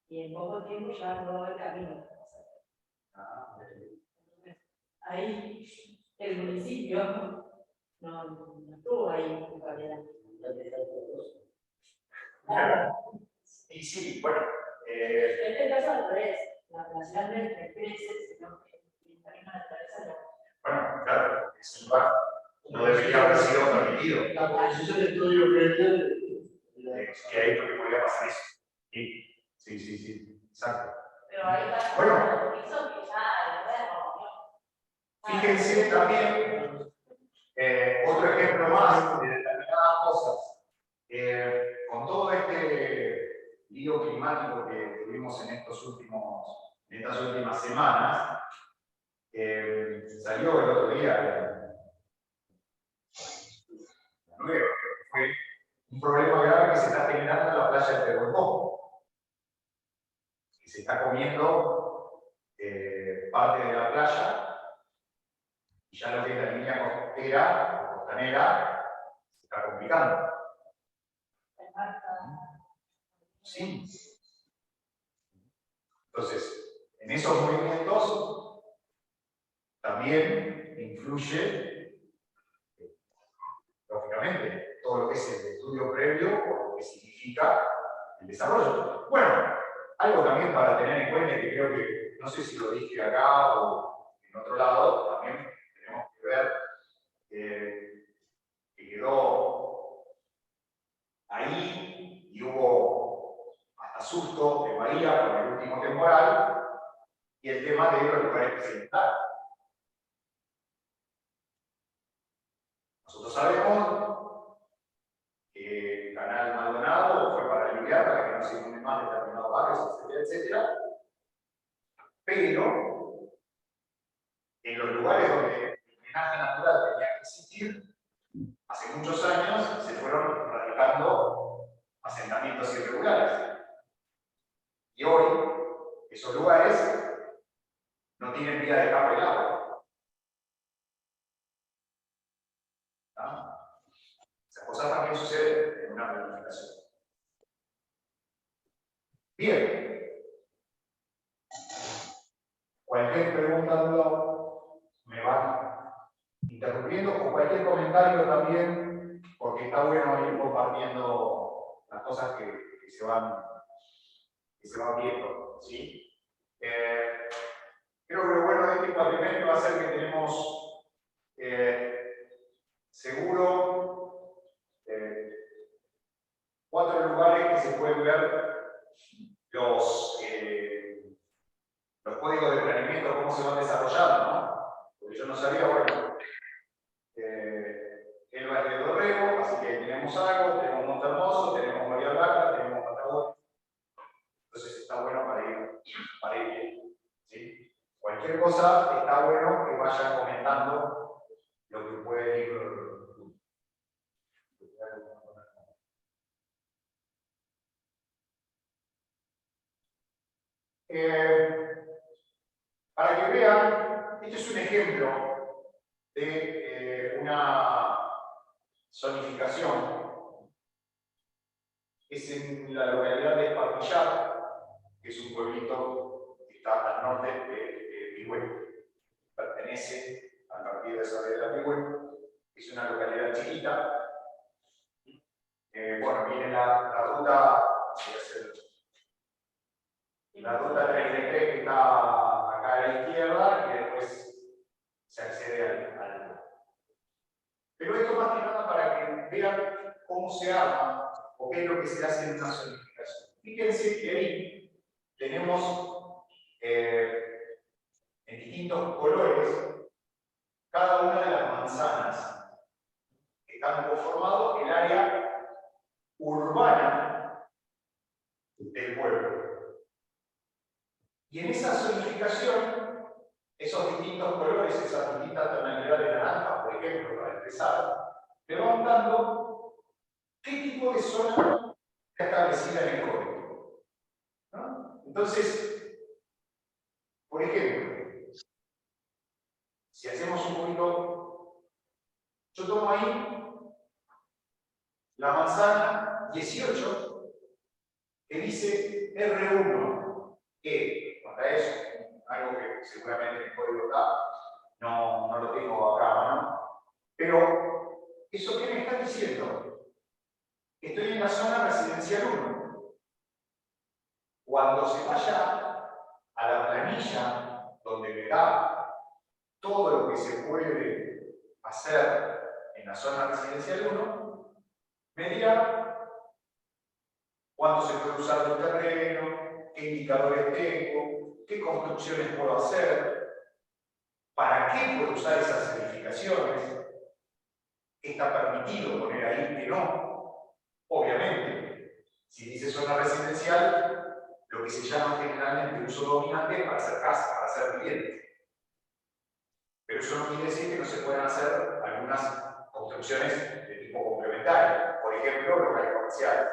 y en poco tiempo ya no va a haber camino. Ahí el municipio no estuvo ahí en realidad. Y sí, bueno. En este caso al revés, la ciudad no crece, sino que la misma naturaleza no. Bueno, claro, ese lugar no debería haber sido permitido. La posición de estudio previo Que ahí porque podía pasar eso. Sí, exacto. Pero ahí está Bueno, que ya fíjense también otro ejemplo más de determinadas cosas. Con todo este lío climático que tuvimos en estas últimas semanas, salió el otro día la nueva, que fue un problema grave que se está generando en la playa de Pehuelcó, que se está comiendo parte de la playa, y ya lo que es la línea costera o costanera se está complicando. Sí. Entonces, en esos movimientos también influye, lógicamente, todo lo que es el estudio previo o lo que significa el desarrollo. Bueno, algo también para tener en cuenta, que creo que, no sé si lo dije acá o en otro lado, también tenemos que ver que quedó ahí y hubo hasta susto de sabemos que el canal Maldonado fue para aliviar, para que no se inunden más determinados barrios, etcétera, etcétera. Pero en los lugares donde el drenaje natural tenía que existir, hace muchos años se fueron radicando asentamientos irregulares. Y hoy, esos lugares no tienen vía de escape del agua. ¿Ah? Esas cosas también suceden en una planificación. Bien. Cualquier pregunta, duda, me van interrumpiendo, o cualquier comentario también, porque está bueno ir compartiendo las cosas que se van viendo, ¿sí? Creo que lo bueno de este cuatrimestre va a ser que tenemos seguro 4 lugares que se pueden ver los códigos de planeamiento, cómo se van desarrollando, ¿no? Porque yo no sabía, bueno, Elba es de Dorrego, así que tenemos algo, tenemos Montermoso, tenemos María Blanca, tenemos Patagonia. Entonces está bueno para ir bien, ¿sí? Cualquier cosa está bueno que vayan comentando lo que pueden ir. Para que vean, este es un ejemplo de una zonificación. Es en la localidad de Espartillar, que es un pueblito que está al norte de Pigüé. Pertenece al partido de Soledad de Pigüé. Es una localidad chiquita. Bueno, viene la ruta 33 que está acá a la izquierda y después se accede al. Pero esto más que nada para que vean cómo se arma o qué es lo que se hace en una zonificación. Fíjense que ahí tenemos en distintos colores cada una de las manzanas que están conformado el área urbana del pueblo. Y en esa zonificación, esos distintos colores, esas distintas tonalidades de naranja, por ejemplo, para empezar, le van dando qué tipo de zona está establecida en el código, ¿no? Entonces, por ejemplo, si hacemos un poquito, yo tomo ahí la manzana 18 que dice R1, que para eso, algo que seguramente en el código está, no lo tengo acá, ¿no? Pero, ¿eso qué me está diciendo? Estoy en la zona residencial 1. Cuando se vaya a la planilla donde me da todo lo que se puede hacer en la zona residencial 1, me dirá cuándo se puede usar el terreno, qué indicadores tengo, qué construcciones puedo hacer, para qué puedo usar esas certificaciones, qué está permitido poner ahí, que no. Obviamente, si dice zona residencial, lo que se llama generalmente uso dominante para hacer casa, para hacer viviendas. Pero eso no quiere decir que no se puedan hacer algunas construcciones de tipo complementario, por ejemplo, locales comerciales.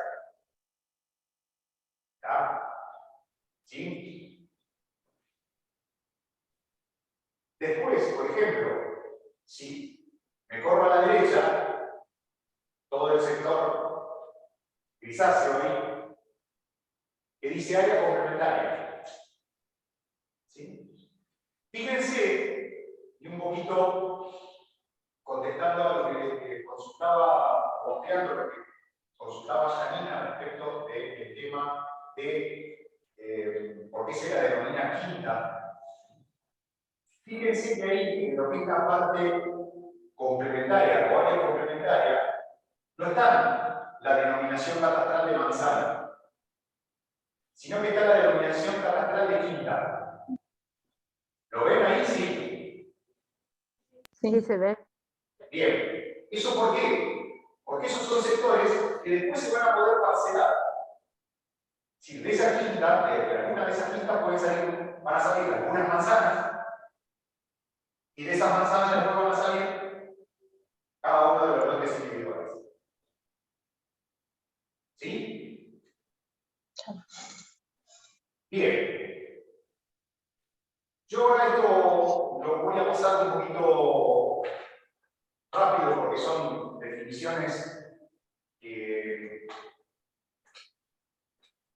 ¿Está? ¿Sí? Después, por ejemplo, si me corro a la derecha, todo el sector grisáceo ahí, que dice área complementaria. ¿Sí? Fíjense, y un poquito contestando a lo que consultaba, o ampliando lo que consultaba Janina respecto del tema de por qué se la denomina quinta. Fíjense que ahí, en lo que es la parte complementaria o área complementaria, no está la denominación catastral de manzana, sino que está la denominación catastral de quinta. ¿Lo ven ahí? Sí. Sí, se ve. Bien. ¿Eso por qué? Porque esos son sectores que después se van a poder parcelar. Si de esa quinta, de alguna de esas quintas van a salir algunas manzanas, y de esas manzanas después van a salir cada uno de los lotes individuales. ¿Sí? Bien. Yo ahora esto lo voy a pasar un poquito rápido porque son definiciones que,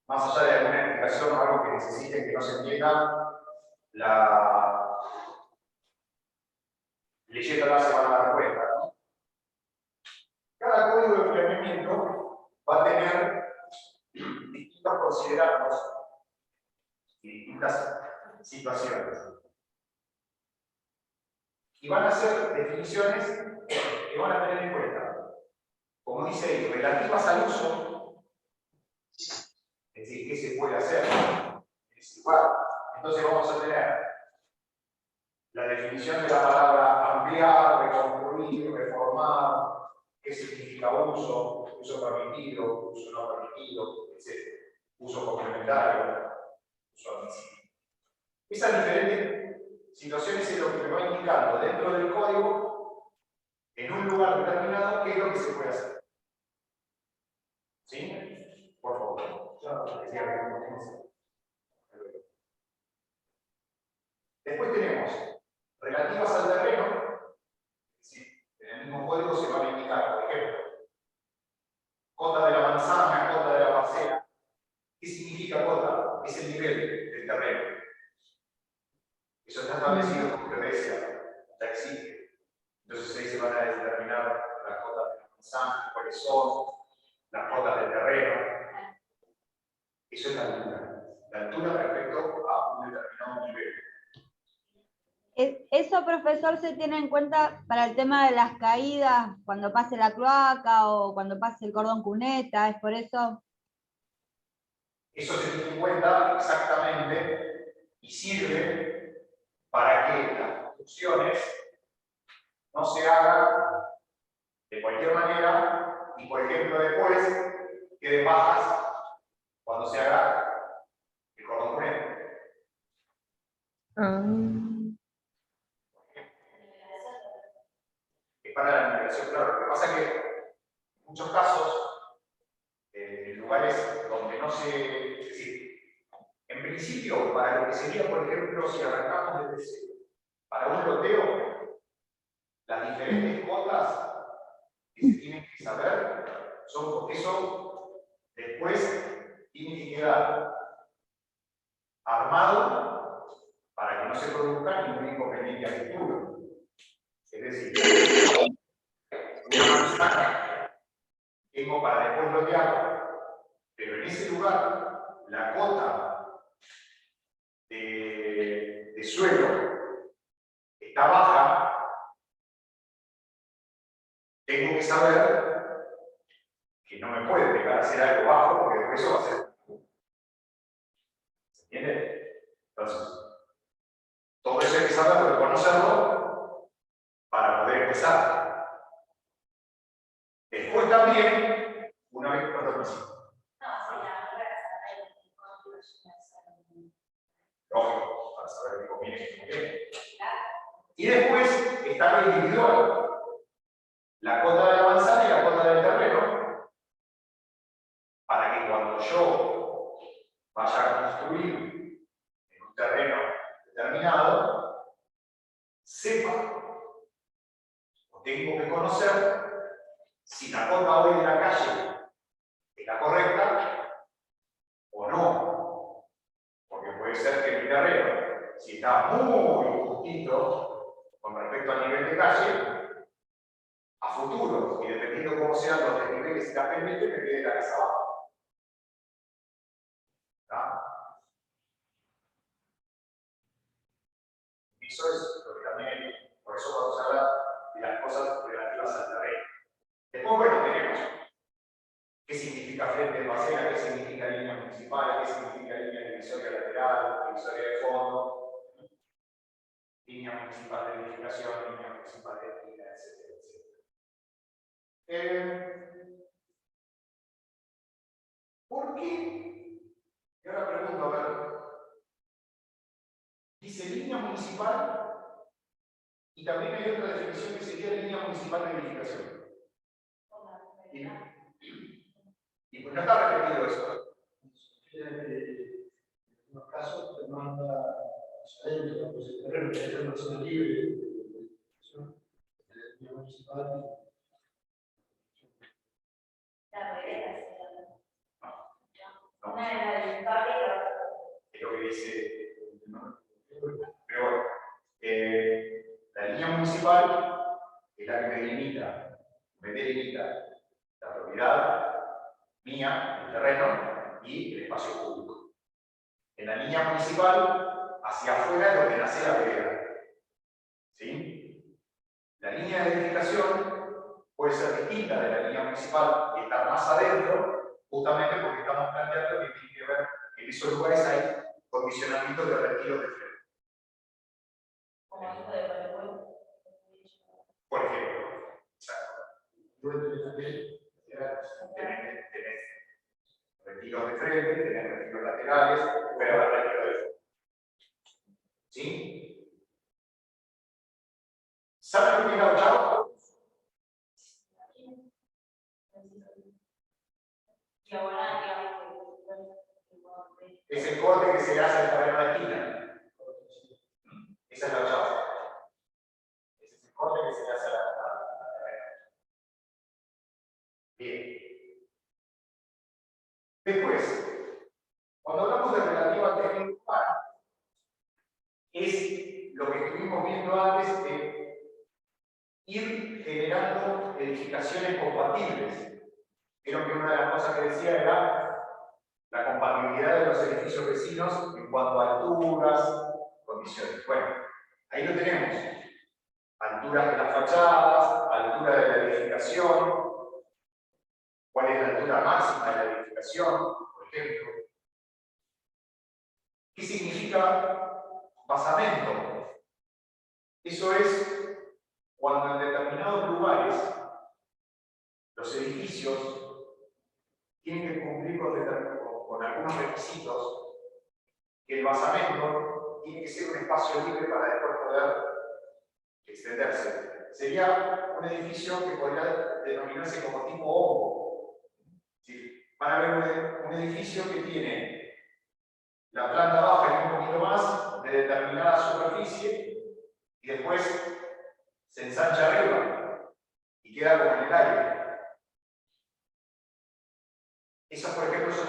más allá de alguna explicación o algo que necesiten que no se entienda, leyéndola se van a dar cuenta, ¿no? Cada código de planeamiento va a tener distintos considerandos y distintas situaciones. Y van a ser definiciones que van a tener en cuenta, como dice ahí, relativas al uso, es decir, qué se puede hacer en ese lugar. Entonces vamos a tener la definición de la palabra ampliar, reconstruir, reformar, qué significa uso, uso permitido, uso no permitido, etc. Uso complementario, uso admisible. Esas diferentes situaciones es lo que me va indicando dentro del código, en un lugar determinado, qué es lo que se puede hacer. ¿Sí? Por favor. Después tenemos relativas al terreno, es decir, en el mismo código se van a indicar, por ejemplo, cota de la manzana, cota de la parcela. ¿Qué significa cota? Es el nivel del terreno. Eso está establecido con prevencia, ya existe. Entonces ahí se van a determinar las cotas de la manzana, cuáles son, las cotas del terreno. Eso es la altura. La altura respecto a un determinado nivel. ¿Eso, profesor, se tiene en cuenta para el tema de las caídas cuando pase la cloaca o cuando pase el cordón cuneta? ¿Es por eso? Eso se tiene en cuenta exactamente y sirve para que las construcciones no se hagan de cualquier manera y, por ejemplo, después queden bajas cuando se haga el cordón cuneta. Es para la nivelación, claro. Lo que pasa es que en muchos casos, en lugares donde no se... Es decir, en principio, para lo que sería, por ejemplo, si arrancamos desde cero, para un loteo, las diferentes cotas que se tienen que saber son porque eso después tiene que quedar armado para que no se produzca ningún inconveniente a futuro. Es decir, una manzana tengo para después lotearla, pero en ese lugar la cota de suelo está baja, tengo que saber que no me puede dejar hacer algo bajo porque después eso va a ser. ¿Se entiende? Entonces, todo eso hay que saberlo, reconocerlo para poder empezar. Después también, una vez por lo mismo. Lógico, para saber qué conviene y qué conviene. Y después está lo individual. La cota de la manzana y la cota del terreno, para que cuando yo vaya a construir en un terreno determinado, sepa o tengo que conocer si la cota hoy de la calle es la correcta o no. Porque puede ser que mi terreno, si está muy justito con respecto al nivel de calle, a futuro, y dependiendo cómo sean los desniveles y la pendiente, me quede la casa abajo. ¿Está? Eso es lo que también, por eso cuando se habla de las cosas relativas al terreno. Después, bueno, tenemos qué significa frente de parcela, qué significa línea municipal, qué significa línea divisoria lateral, divisoria de fondo, línea municipal de edificación, línea municipal de esquina, etc. ¿Por qué? Y ahora pregunto, a ver. Dice línea municipal y también hay otra definición que sería línea municipal de edificación. Y pues no está repetido eso. En algunos casos demanda adentro, pues el terreno que es una zona libre de municipal. Una era del barrio. Es lo que dice. Pero bueno, la línea municipal es la que me delimita la propiedad mía, el terreno y el espacio público. En la línea municipal, hacia afuera es donde nace la vereda. ¿Sí? La línea de edificación puede ser distinta de la línea municipal y estar más adentro, justamente porque estamos planteando que tiene que ver en esos lugares hay condicionamientos de retiro de freno. Como esto de Paraguay. Por ejemplo, exacto. Tenés retiros de frente, tenés retiros laterales, puede haber retiro de frente. ¿Sí? ¿Saben lo que es gauchado? Es el corte que se le hace al terreno de esquina. Esa es la gauchada. Ese es el corte que se le hace al terreno. Bien. Después, cuando hablamos de relativa al terreno urbano, es lo que estuvimos viendo antes de ir generando edificaciones compatibles. Creo que una de las cosas que decía era la compatibilidad de los edificios vecinos en cuanto a alturas, condiciones. Bueno, ahí lo tenemos. Alturas de las fachadas, altura de la edificación, cuál es la altura máxima de la edificación, por ejemplo. ¿Qué significa basamento? Eso es cuando en determinados lugares los edificios tienen que cumplir con algunos requisitos, que el basamento tiene que ser un espacio libre para después poder extenderse. Sería un edificio que podría denominarse como tipo hongo. ¿Sí? Van a ver un edificio que tiene la planta baja y un poquito más de determinada superficie y después se ensancha arriba y queda como en el aire. Esas, por ejemplo, son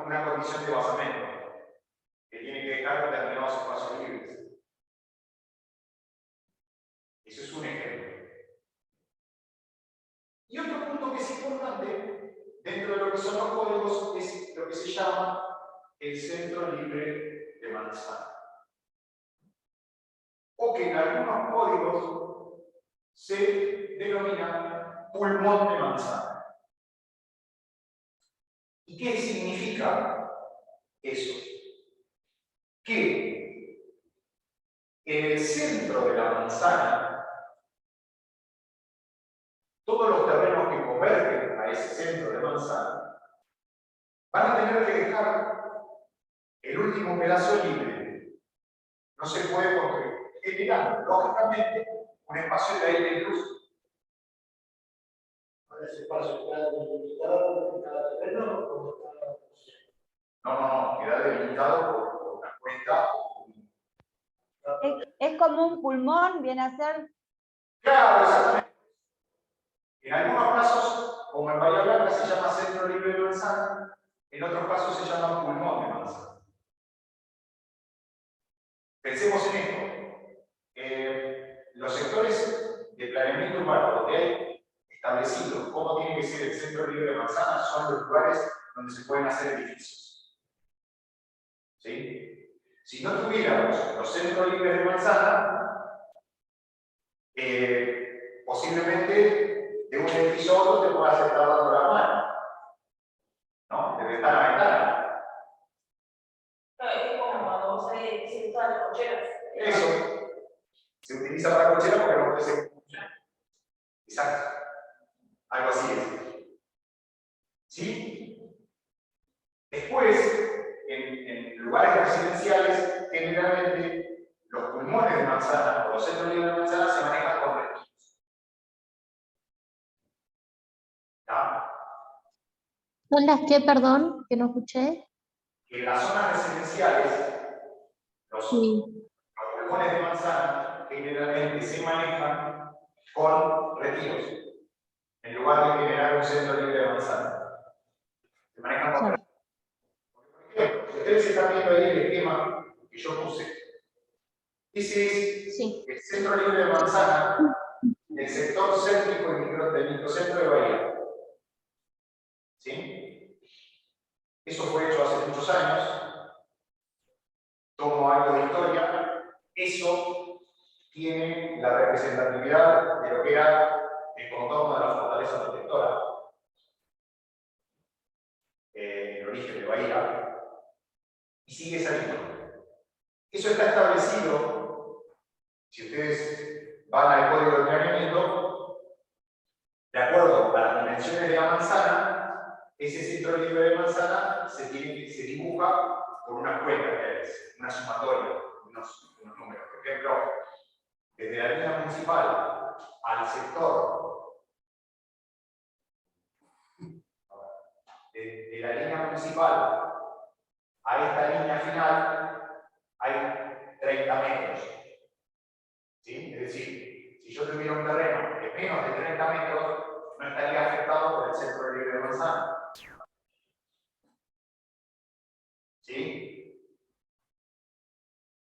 una condición de basamento, que tiene que dejar determinados espacios libres. Eso es un ejemplo. Y otro punto que es importante, dentro de lo que son los códigos, es lo que se llama el centro libre de manzana. O que en algunos códigos se denomina pulmón de manzana. ¿Y qué significa eso? Que en el centro de la manzana, todos los terrenos que convergen a ese centro de manzana van a tener que dejar el último pedazo libre. No se puede construir, generando, lógicamente, un espacio de aire y luz. Ahora ese espacio queda delimitado en cada terreno o está. No, queda delimitado por una cuenta. Es como un pulmón, viene a ser. Claro, exactamente. En algunos casos, como en Bahía Blanca se llama centro libre de manzana, en otros casos se llama pulmón de manzana. Pensemos en esto. Los sectores de planeamiento urbano donde hay establecido cómo tiene que ser el centro libre de manzana son los lugares donde se pueden hacer edificios. ¿Sí? Si no tuviéramos los centros libres de manzana, posiblemente de un edificio a otro te puedas estar dando la mano. ¿No? De ventana a ventana. Es como cuando vos se usa las cocheras. Eso. Se utiliza para cochera porque no puede ser. Exacto. Algo así es. ¿Sí? Después, en lugares residenciales, generalmente los pulmones de manzana o los centros libres de manzana se manejan con retiros. ¿Está? ¿Son las que, perdón, que no escuché? En las zonas residenciales, los pulmones de manzana generalmente se manejan con retiros, en lugar de generar un centro libre de manzana. Se manejan con retiros. Por ejemplo, si ustedes están viendo ahí el esquema que yo puse, ese es el centro libre de manzana del sector céntrico del microcentro de Bahía. ¿Sí? Eso fue hecho hace muchos años. Tomo algo de historia. Eso tiene la representatividad de lo que era el contorno de la fortaleza protectora, el origen de Bahía, y sigue saliendo. Eso está establecido, si ustedes van al código de planeamiento, de acuerdo a las dimensiones de la manzana, ese centro libre de manzana se dibuja con una cuenta, que es una sumatoria, unos números. Por ejemplo, desde la línea municipal al sector, de la línea municipal a esta línea final, hay 30 metros. ¿Sí? Es decir, si yo tuviera un terreno de menos de 30 metros, no estaría afectado por el centro libre de manzana. ¿Sí?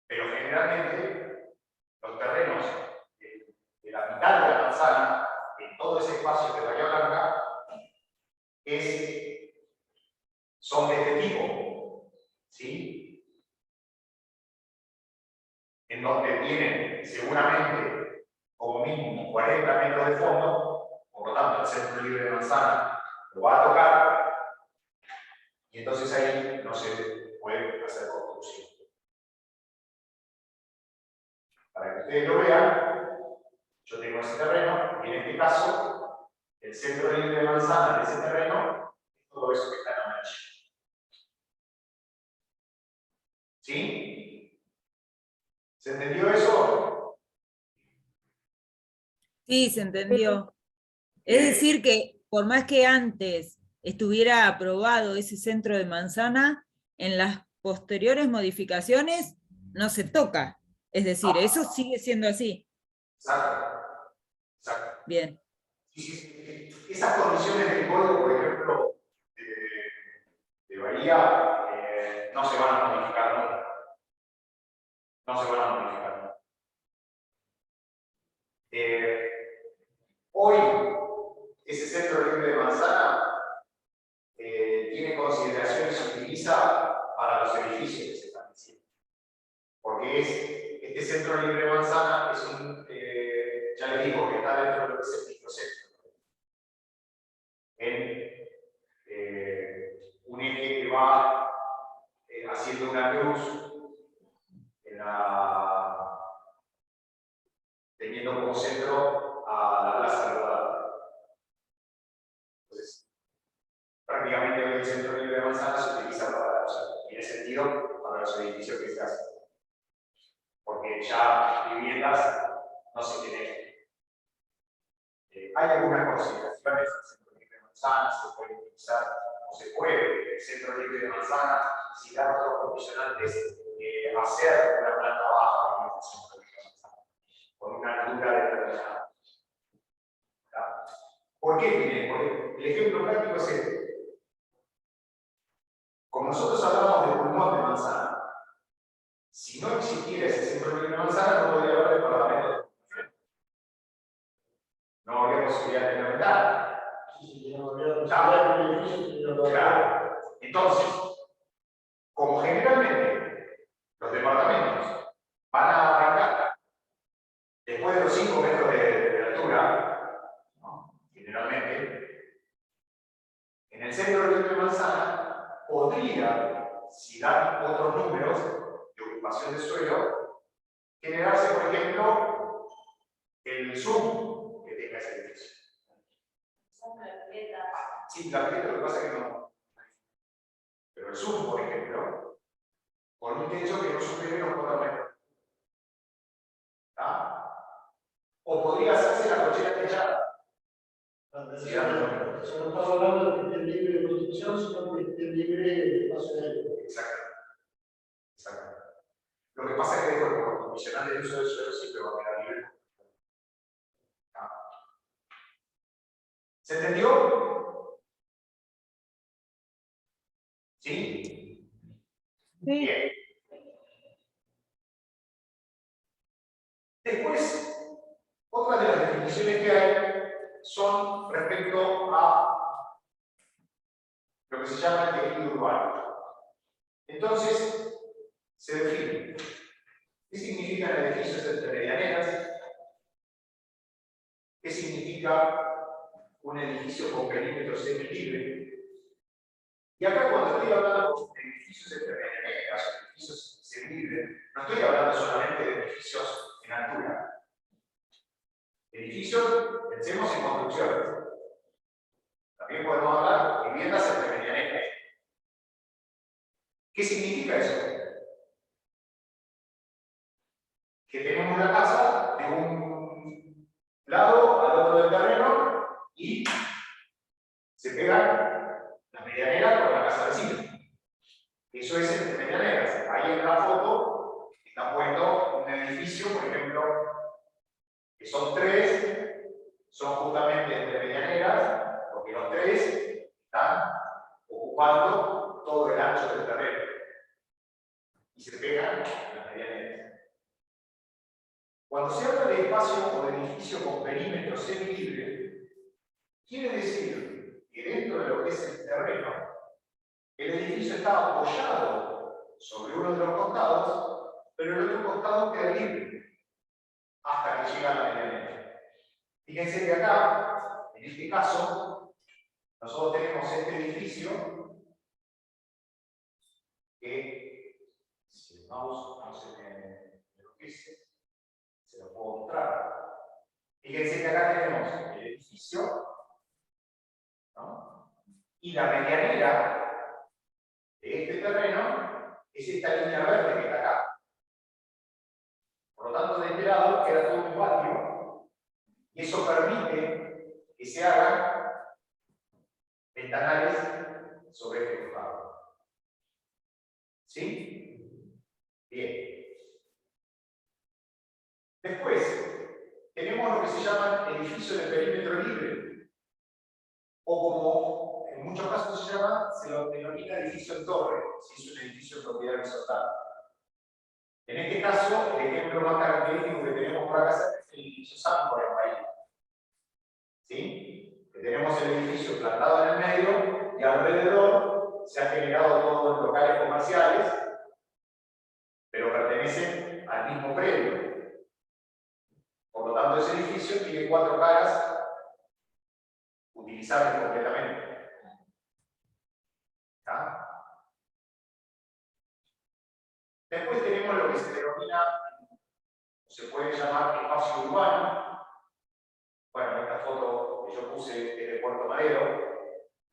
Pero generalmente, los terrenos de la mitad de la manzana, en todo ese espacio de Bahía Blanca, son de este tipo. ¿Sí? En donde tienen seguramente como mínimo 40 metros de fondo, por lo tanto el centro libre de manzana lo va a tocar, y entonces ahí no se puede hacer construcción. Para que ustedes lo vean, yo tengo ese terreno, y en este caso, el centro libre de manzana de ese terreno es todo eso que está en amarillo. ¿Sí? ¿Se entendió eso? Sí, se entendió. Es decir que por más que antes estuviera aprobado ese centro de manzana, en las posteriores modificaciones no se toca. Es decir, eso sigue siendo así. Exacto. Exacto. Bien. Y esas condiciones del código, por ejemplo, de Bahía, no se van a modificar nunca. No se van a modificar nunca. Hoy, ese centro libre de manzana tiene consideración y se utiliza para los edificios que se están diciendo. Porque este centro libre de manzana es un, ya les digo, que está dentro de lo que es el microcentro. En un eje que va haciendo una cruz teniendo como centro a la Plaza Rodada. Entonces, prácticamente hoy el centro libre de manzana se utiliza para, o sea, tiene sentido para los edificios que se hacen. Porque ya viviendas no se tienen. Hay algunas consideraciones, el centro libre de manzana se puede utilizar, o se puede, el centro libre de manzana, si dan otros condicionantes, hacer una planta baja en el centro libre de manzana, con una altura determinada. ¿Por qué tiene? Porque el ejemplo práctico es este. Como nosotros hablamos de pulmón de manzana, si no existiera ese centro libre de manzana, no podría haber departamento de construcción. No habría posibilidad de implementar. Claro. Entonces, como generalmente los departamentos van a arrancar después de los 5 metros de altura, ¿no? Generalmente, en el centro libre de manzana podría, si dan otros números de ocupación de suelo, generarse, por ejemplo, el zoom que tenga ese edificio. Sí, la gente lo que pasa es que no. Pero el Zoom, por ejemplo, con un techo que no supere los 4 metros. O podría hacerse la cochera techada. Ya no estamos hablando de que esté libre de construcción, sino que esté libre de espacio de aire. Exacto. Exacto. Lo que pasa es que por condicional de uso del suelo siempre va a quedar libre. ¿Se entendió? ¿Sí? Sí. Bien. Después, otras de las definiciones que hay son respecto a lo que se llama el tejido urbano. Entonces, se define qué significan edificios entre medianeras, qué significa un edificio con perímetro semilibre. Y acá cuando estoy hablando de edificios entre medianeras o edificios semilibres, no estoy hablando solamente de edificios en altura. Edificios, pensemos en construcciones. También podemos hablar de viviendas entre medianeras. ¿Qué significa eso? Que tenemos la casa de un lado al otro del terreno y se pegan las medianeras con la casa vecina. Eso es entre medianeras. Ahí en la foto está puesto un edificio, por ejemplo, que son 3, son justamente entre medianeras, porque los 3 están ocupando todo el ancho del terreno. Y se pegan las medianeras. Cuando se habla de espacio o de edificio con perímetro semilibre, quiere decir que dentro de lo que es el terreno, el edificio está apoyado sobre uno de los costados, pero el otro costado queda libre hasta que llega a la medianera. Fíjense que acá, en este caso, nosotros tenemos este edificio que, si el mouse no se me enloquece, se lo puedo mostrar. Fíjense que acá tenemos el edificio, ¿no? Y la medianera de este terreno es esta línea verde que está acá. Por lo tanto, de este lado queda todo un patio y eso permite que se hagan ventanales sobre este costado. ¿Sí? Bien. Después, tenemos lo que se llama edificio de perímetro libre, o como en muchos casos se lo denomina edificio en torre, si es un edificio en propiedad horizontal. En este caso, el ejemplo más característico que tenemos por acá es el edificio Sancor en Bahía. ¿Sí? Que tenemos el edificio plantado en el medio y alrededor se han generado todos los locales comerciales, pero pertenecen al mismo predio. Por lo tanto, ese edificio tiene 4 caras utilizables completamente. ¿Está? Después tenemos lo que se denomina, o se puede llamar espacio urbano. Bueno, esta foto que yo puse es de Puerto Madero.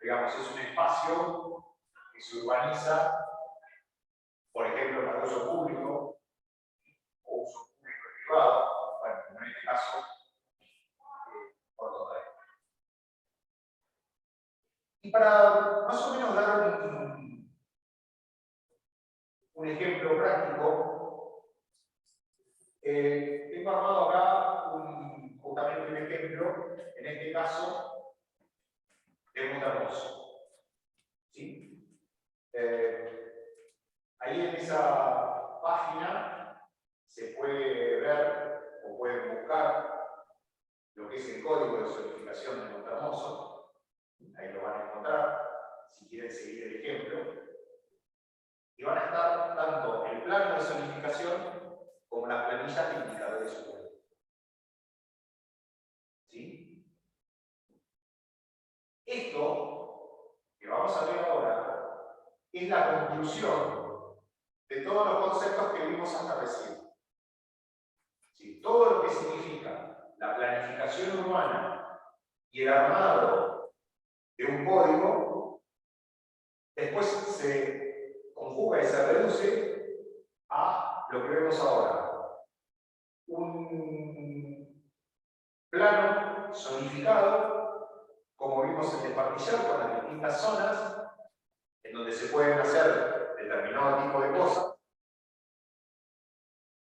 Digamos, es un espacio que se urbaniza, por ejemplo, para uso público o uso público y privado. Bueno, en este caso, Puerto Madero. Y para más o menos dar un ejemplo práctico, tengo armado acá justamente un ejemplo, en este caso, de Montermoso. ¿Sí? Ahí en esa página se puede ver o pueden buscar lo que es el código de zonificación de Montermoso. Ahí lo van a encontrar, si quieren seguir el ejemplo. Y van a estar tanto el plano de zonificación como las planillas de indicadores urbanos. ¿Sí? Esto que vamos a ver ahora es la conclusión de todos los conceptos que vimos hasta recién. ¿Sí? Todo lo que significa la planificación urbana y el armado de un código, después se conjuga y se reduce a lo que vemos ahora. Un plano zonificado, como vimos en el partillar, con las distintas zonas, en donde se pueden hacer determinado tipo de cosas.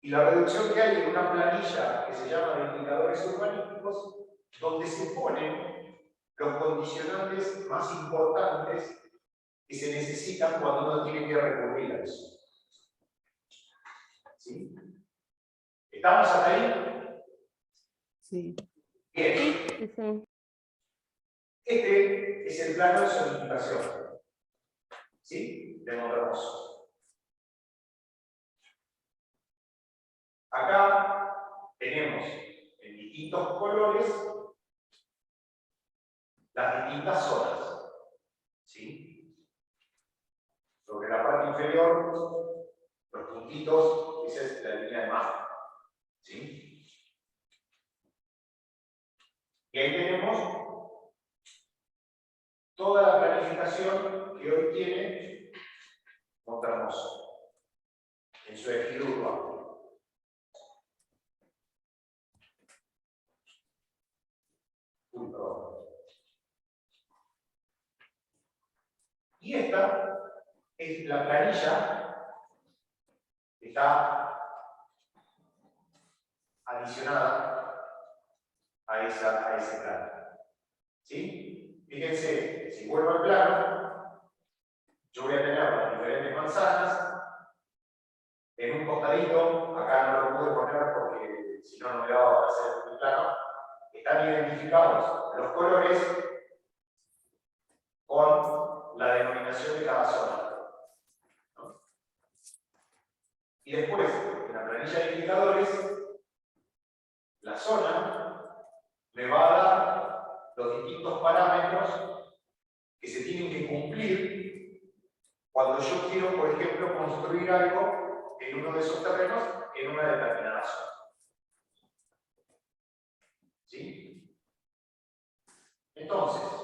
Y la reducción que hay en una planilla que se llama de indicadores urbanísticos, donde se ponen los condicionantes más importantes que se necesitan cuando uno tiene que recurrir a eso. ¿Sí? ¿Estamos hasta ahí? Sí. Bien. Sí, sí. Este es el plano de zonificación. ¿Sí? De Montermoso. Acá tenemos en distintos colores las distintas zonas. ¿Sí? Sobre la parte inferior, los puntitos, esa es la línea de mapa. ¿Sí? Y ahí tenemos toda la planificación que hoy tiene Montermoso en su ejido urbano. Y esta es la planilla que está adicionada a ese plano. ¿Sí? Fíjense, si vuelvo al plano, yo voy a tener las diferentes manzanas. En un costadito, acá no lo pude poner porque si no, no me daba para hacer el plano, están identificados los colores con la denominación de cada zona. ¿No? Y después, en la planilla de indicadores, la zona me va a dar los distintos parámetros que se tienen que cumplir cuando yo quiero, por ejemplo, construir algo en uno de esos terrenos en una determinada zona. ¿Sí? Entonces,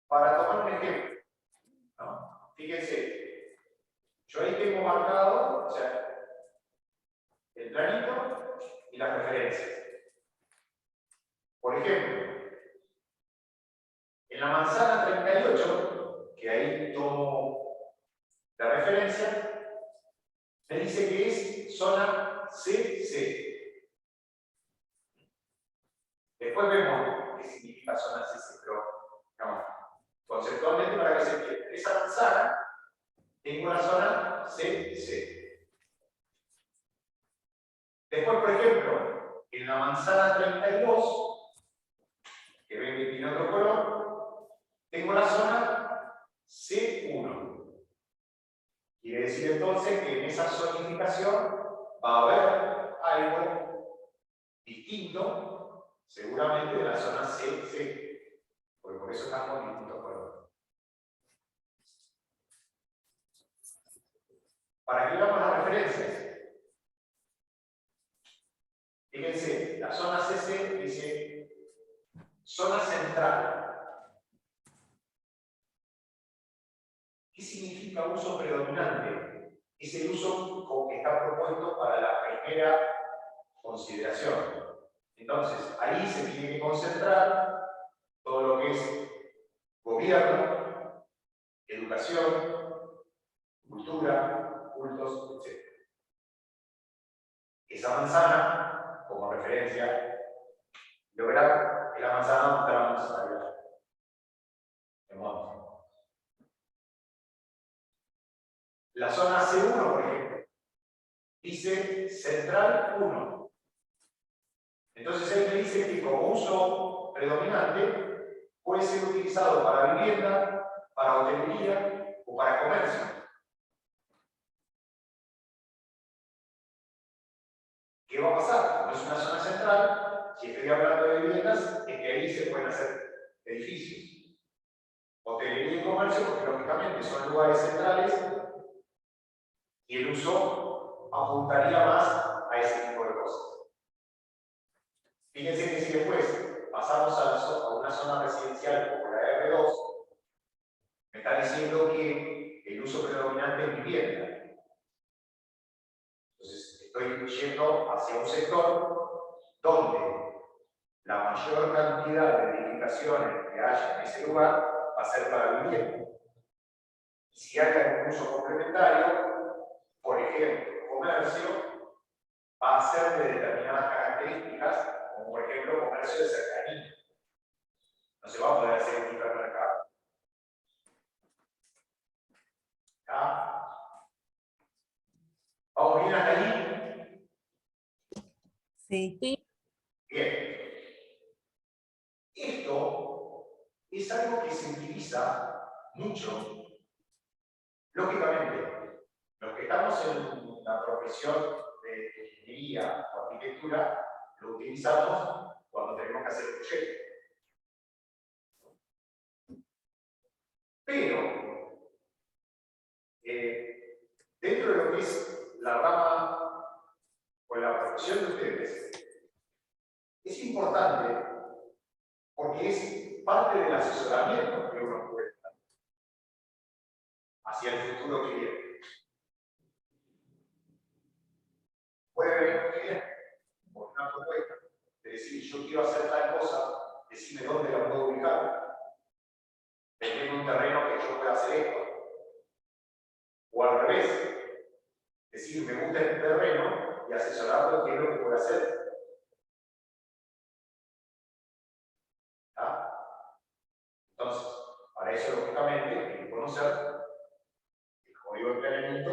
para tomar un ejemplo, ¿no? Fíjense, yo ahí tengo marcado, o sea, el planito y las referencias. Por ejemplo, en la manzana 38, que ahí tomo la referencia, me dice que es zona CC. Después vemos qué significa zona CC, pero no, conceptualmente para que se entienda. Esa manzana tengo una zona CC. Después, por ejemplo, en la manzana 32, que ven que tiene otro color, tengo la zona C1. Quiere decir entonces que en esa zonificación va a haber algo distinto, seguramente de la zona CC, porque por eso estamos en distintos colores. ¿Para qué damos las referencias? Fíjense, la zona CC dice zona central. ¿Qué significa uso predominante? Es el uso que está propuesto para la primera consideración. Entonces, ahí se tiene que concentrar todo lo que es gobierno, educación, cultura, cultos, etc. Esa manzana, como referencia, lograr que la manzana donde vamos a hablar. En Monte. La zona C1, por ejemplo, dice Central 1. Entonces él me dice que como uso predominante puede ser utilizado para vivienda, para hotelería o para comercio. ¿Qué va a pasar? Como es una zona central, si estoy hablando de viviendas, es que ahí se pueden hacer edificios. Hotelería y comercio, porque lógicamente son lugares centrales y el uso apuntaría más a ese tipo de cosas. Fíjense yendo hacia un sector donde la mayor cantidad de edificaciones que haya en ese lugar va a ser para vivienda. Y si hay algún uso complementario, por ejemplo, comercio, va a ser de determinadas características, como por ejemplo comercio de cercanía. No se va a poder hacer un hipermercado. ¿Está? ¿Vamos bien hasta ahí? Sí. Bien. Esto es algo que se utiliza mucho. Lógicamente, los que estamos en la profesión de ingeniería o arquitectura, lo utilizamos cuando tenemos que hacer proyectos. Pero, dentro de lo que es la rama o la profesión de ustedes, es importante porque es parte del asesoramiento que uno puede dar hacia el futuro cliente. Puede venir un cliente con una propuesta de decir, yo quiero hacer tal cosa, decime dónde la puedo ubicar. Vendeme un terreno que yo pueda hacer esto. O al revés, decir, me gusta este terreno y asesorarlo qué es lo que puede hacer. ¿Está? Entonces, para eso, lógicamente, hay que conocer el código de planeamiento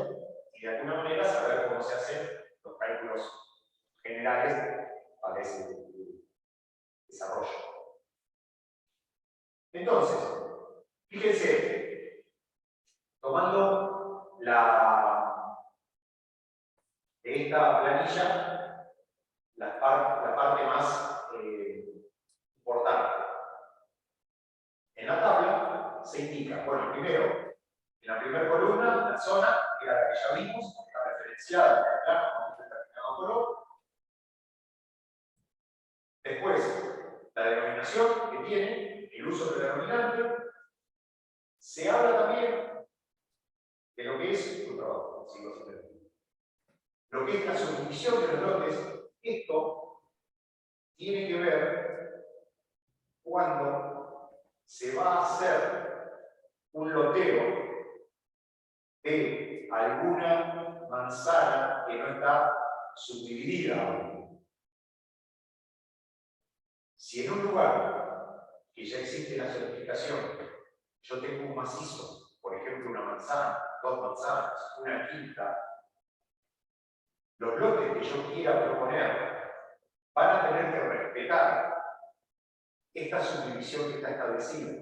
y de alguna manera saber cómo se hacen los cálculos generales para ese desarrollo. Entonces, fíjense, tomando de esta planilla la parte más importante. En la tabla se indica, bueno, primero, en la primera columna, la zona, que era la que ya vimos, está referenciada en el plano con un determinado color. Después, la denominación que tiene, el uso del denominante. Se habla también de lo que es, lo que es la subdivisión de los lotes. Esto tiene que ver cuando se va a hacer un loteo de alguna manzana que no está subdividida. Si en un lugar que ya existe la certificación, yo tengo un macizo, por ejemplo una manzana, 2 manzanas, una quinta, los lotes que yo quiera proponer van a tener que respetar esta subdivisión que está establecida.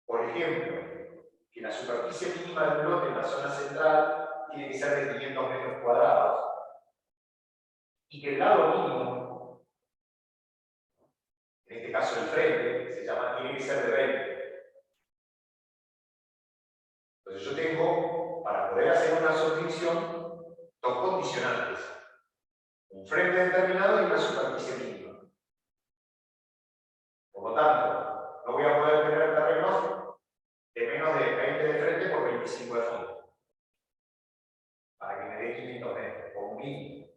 Por ejemplo, que la superficie mínima del lote en la zona central tiene que ser de 500 metros cuadrados y que el lado mínimo, en este caso el frente, tiene que ser de 20. Entonces yo tengo, para poder hacer una subdivisión, 2 condicionantes. Un frente determinado y una superficie mínima. Por lo tanto, no voy a poder tener terrenos de menos de 20 de frente por 25 de fondo. Para que me dé 500 metros, como mínimo.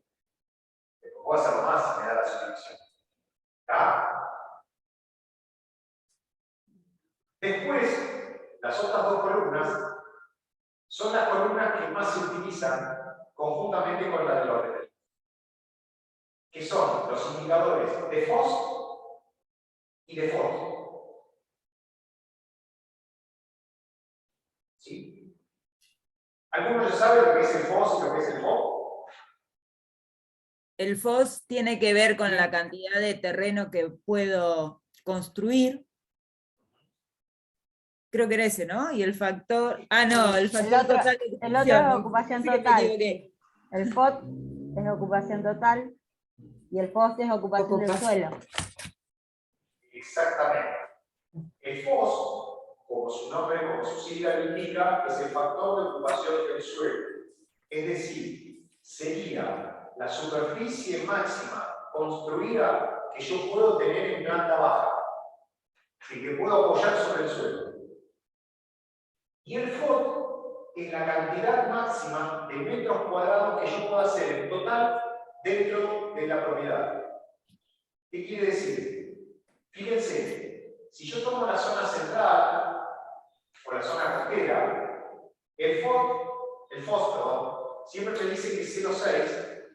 Después puedo hacerlo más si me da la subdivisión. ¿Está? Después, las otras 2 columnas son las columnas que más se utilizan conjuntamente con la del orden, que son los indicadores de FOS y de FOD. ¿Sí? ¿Alguno ya sabe lo que es el FOS y lo que es el FOD? El FOS tiene que ver con la cantidad de terreno que puedo construir. Creo que era ese, ¿no? Y el factor... Ah, no, el factor total de el otro es ocupación sí, total. que El FOD es ocupación total y el FOS es ocupación del suelo. Exactamente. El FOS, como su nombre, como su sigla lo indica, es el factor de ocupación del suelo. Es decir, sería la superficie máxima construida que yo puedo tener en planta baja y que puedo apoyar sobre el suelo. Y el FOD es la cantidad máxima de metros cuadrados que yo puedo hacer en total dentro de la propiedad. ¿Qué quiere decir? Fíjense, si yo tomo la zona central o la zona costera, el FOS, siempre me dice que es 0,6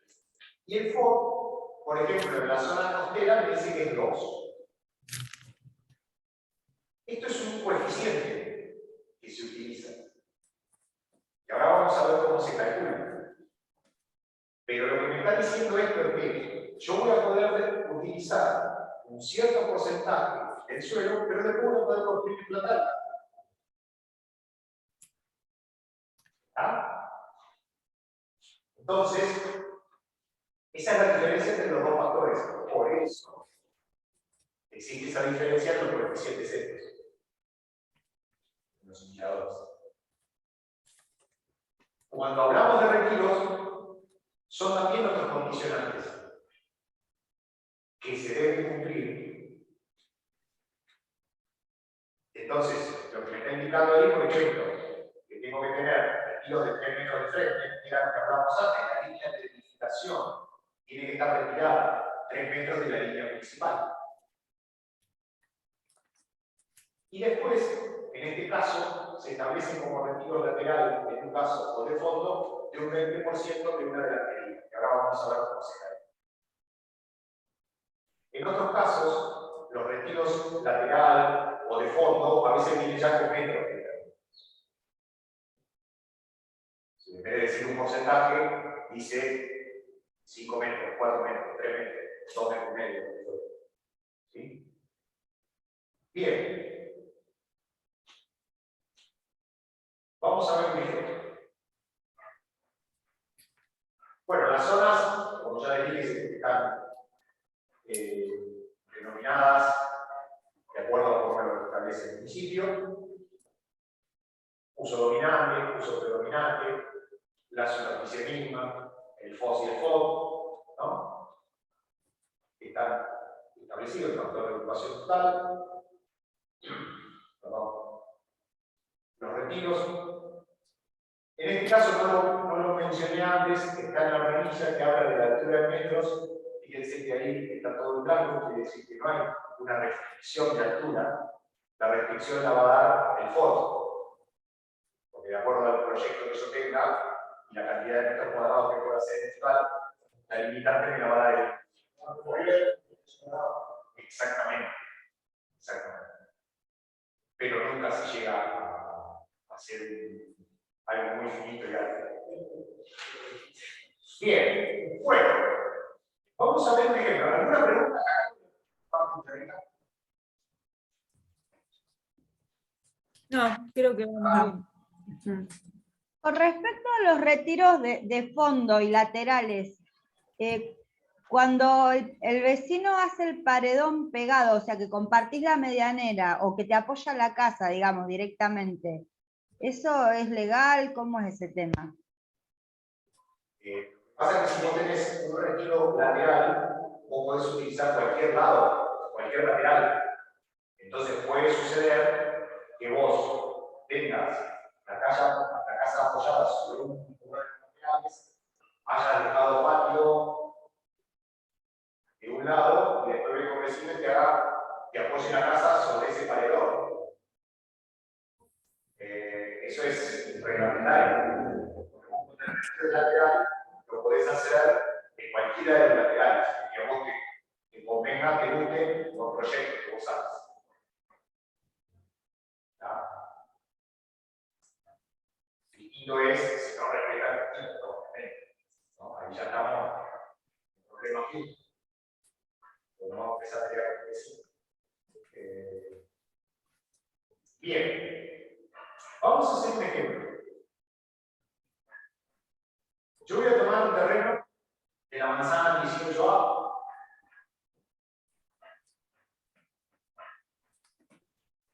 y el FOD, por ejemplo, en la zona costera me dice que es 2. Esto es un coeficiente que se utiliza. Y ahora vamos a ver cómo se calcula. Pero lo que me está diciendo esto es que yo voy a poder utilizar un cierto porcentaje del suelo, pero después voy a poder construir plantar. ¿Ah? Entonces, esa es la diferencia entre los dos factores. Por eso existe esa diferencia en los coeficientes estos. Los indicadores. Cuando hablamos de retiros, son también otros condicionantes que se deben cumplir. Entonces, lo que me está indicando ahí, por ejemplo, que tengo que tener retiros de 3 metros de frente, era lo que hablábamos antes, la línea de edificación tiene que estar retirada 3 metros de la línea principal. Y después, en este caso, se establecen como retiros laterales, en un caso o de fondo, de un 20% de una delantería. Y ahora vamos a ver cómo se cae. En otros casos, los retiros lateral o de fondo a veces vienen ya con metros. Si en vez de decir un porcentaje, dice 5 metros, 4 metros, 3 metros, 2 metros y medio. ¿Sí? Bien. Vamos a ver un ejemplo. Bueno, las zonas, como ya les dije, están denominadas de acuerdo a cómo lo establece el municipio. Uso dominante, uso predominante, la superficie misma, el FOS y el FOD, ¿no? Están establecidos el factor de ocupación total. Perdón. Los retiros. En este caso no lo mencioné antes, está en la planilla que habla de la altura en metros. Fíjense que ahí está todo en blanco, quiere decir que no hay una restricción de altura. La restricción la va a dar el FOD. Porque de acuerdo al proyecto que yo tenga y la cantidad de metros cuadrados que pueda hacer en total, la limitante me la va a dar el. Exactamente. Pero nunca se llega a hacer algo muy finito y alto. Bien, bueno, vamos a ver un ejemplo. ¿Alguna pregunta? No, creo que vamos bien. Con respecto a los retiros de fondo y laterales, cuando el vecino hace el paredón pegado, o sea que compartís la medianera o que te apoya la casa, digamos, directamente, ¿eso es legal? ¿Cómo es ese tema? Pasa que si vos tenés un retiro lateral, vos podés utilizar cualquier lado, cualquier lateral. Entonces puede suceder que vos tengas la casa apoyada sobre un muro de laterales, hayas dejado patio de un lado y después venga un vecino y te apoye la casa sobre ese paredón. Eso es reglamentario. Porque vos con el retiro lateral lo podés hacer en cualquiera de los laterales, que a vos te convenga, te guste los proyectos que vos haces. Distinto es si no respetan el título, ¿no? Ahí ya estamos en problemas aquí. No vamos a empezar a tirar con el vecino. Bien, vamos a hacer un ejemplo. Yo voy a tomar un terreno de la manzana 18A.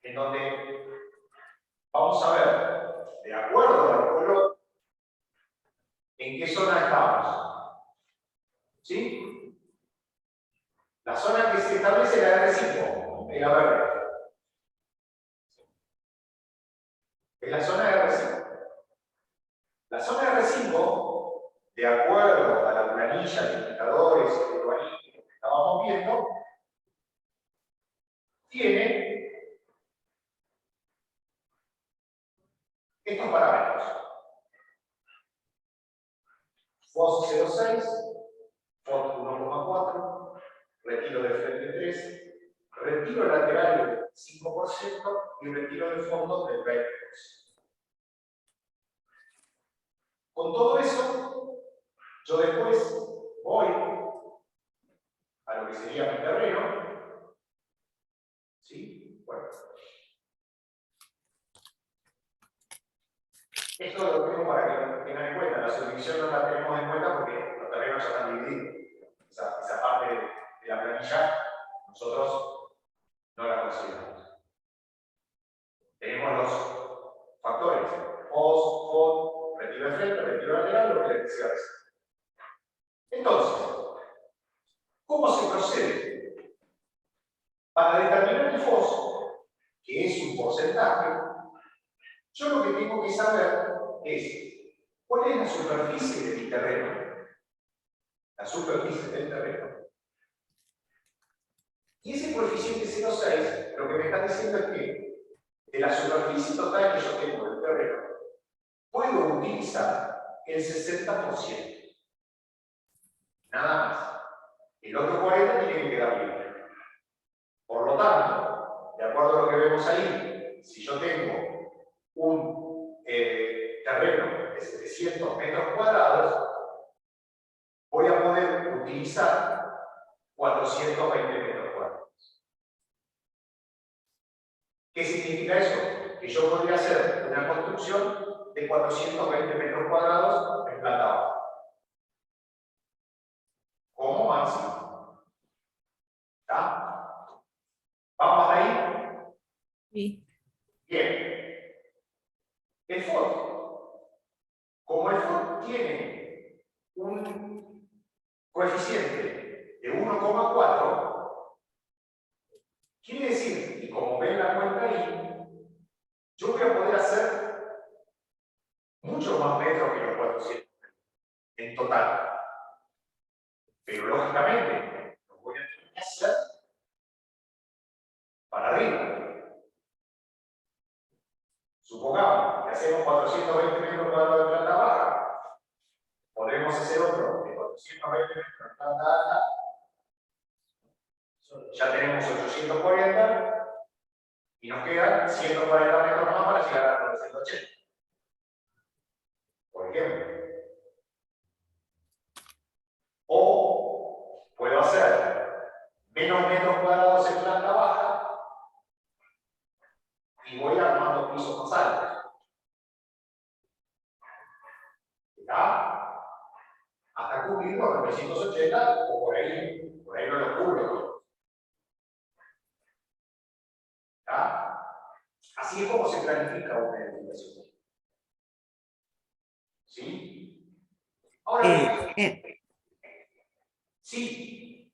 En donde vamos a ver, de acuerdo al color, en qué zona estamos. ¿Sí? La zona que se establece es la R5, es la verde. Es la zona R5. La zona R5, de acuerdo a la planilla que está indicadores urbanísticos que estábamos viendo, tiene estos parámetros. FOS 0,6, FOS 1,4, retiro de frente 3, retiro lateral del 5% y retiro de fondo del 20%. Con todo eso, yo después voy a lo que sería mi terreno. ¿Sí? Bueno. Esto lo tengo para que lo tengan en cuenta. La subdivisión no la tenemos en cuenta porque los terrenos ya están divididos. Esa parte de la planilla nosotros no la consideramos. Tenemos los factores: FOS, FOD, retiro de frente, retiro lateral, lo que les decía recién. Entonces, ¿cómo se procede? Para determinar el FOS, que es un porcentaje, yo lo que tengo que saber es cuál es la superficie de mi terreno, la superficie del terreno. Y ese coeficiente 0,6 lo que me está diciendo es que de la superficie total que yo tengo del terreno, puedo utilizar el 60%. Nada más. El otro 40% tiene que quedar libre. Por lo tanto, de acuerdo a lo que vemos ahí, si yo tengo un terreno de 700 metros cuadrados, voy a poder utilizar 420 metros cuadrados. ¿Qué significa eso? Que yo podría hacer una construcción de 420 metros cuadrados en planta baja. Como máximo. ¿Está? ¿Vamos ahí? Sí. Bien. El FOD. Como el FOD tiene un coeficiente de 1,4, quiere decir, y como ven la cuenta ahí, yo voy a poder hacer mucho más metros que los 400 en total. Pero lógicamente, lo voy a tener que hacer para arriba. Supongamos que hacemos 420 metros cuadrados de planta baja, podemos hacer otro de 420 metros de planta alta, ya tenemos 840 y nos quedan 140 metros más para llegar a 980. Por ejemplo. O puedo hacer menos metros cuadrados en planta baja y voy armando pisos más altos. ¿Está? Hasta cubrir los 980 o por ahí no lo cubro todo. ¿Está? Así es como se planifica una edificación. ¿Sí? Ahora, sí.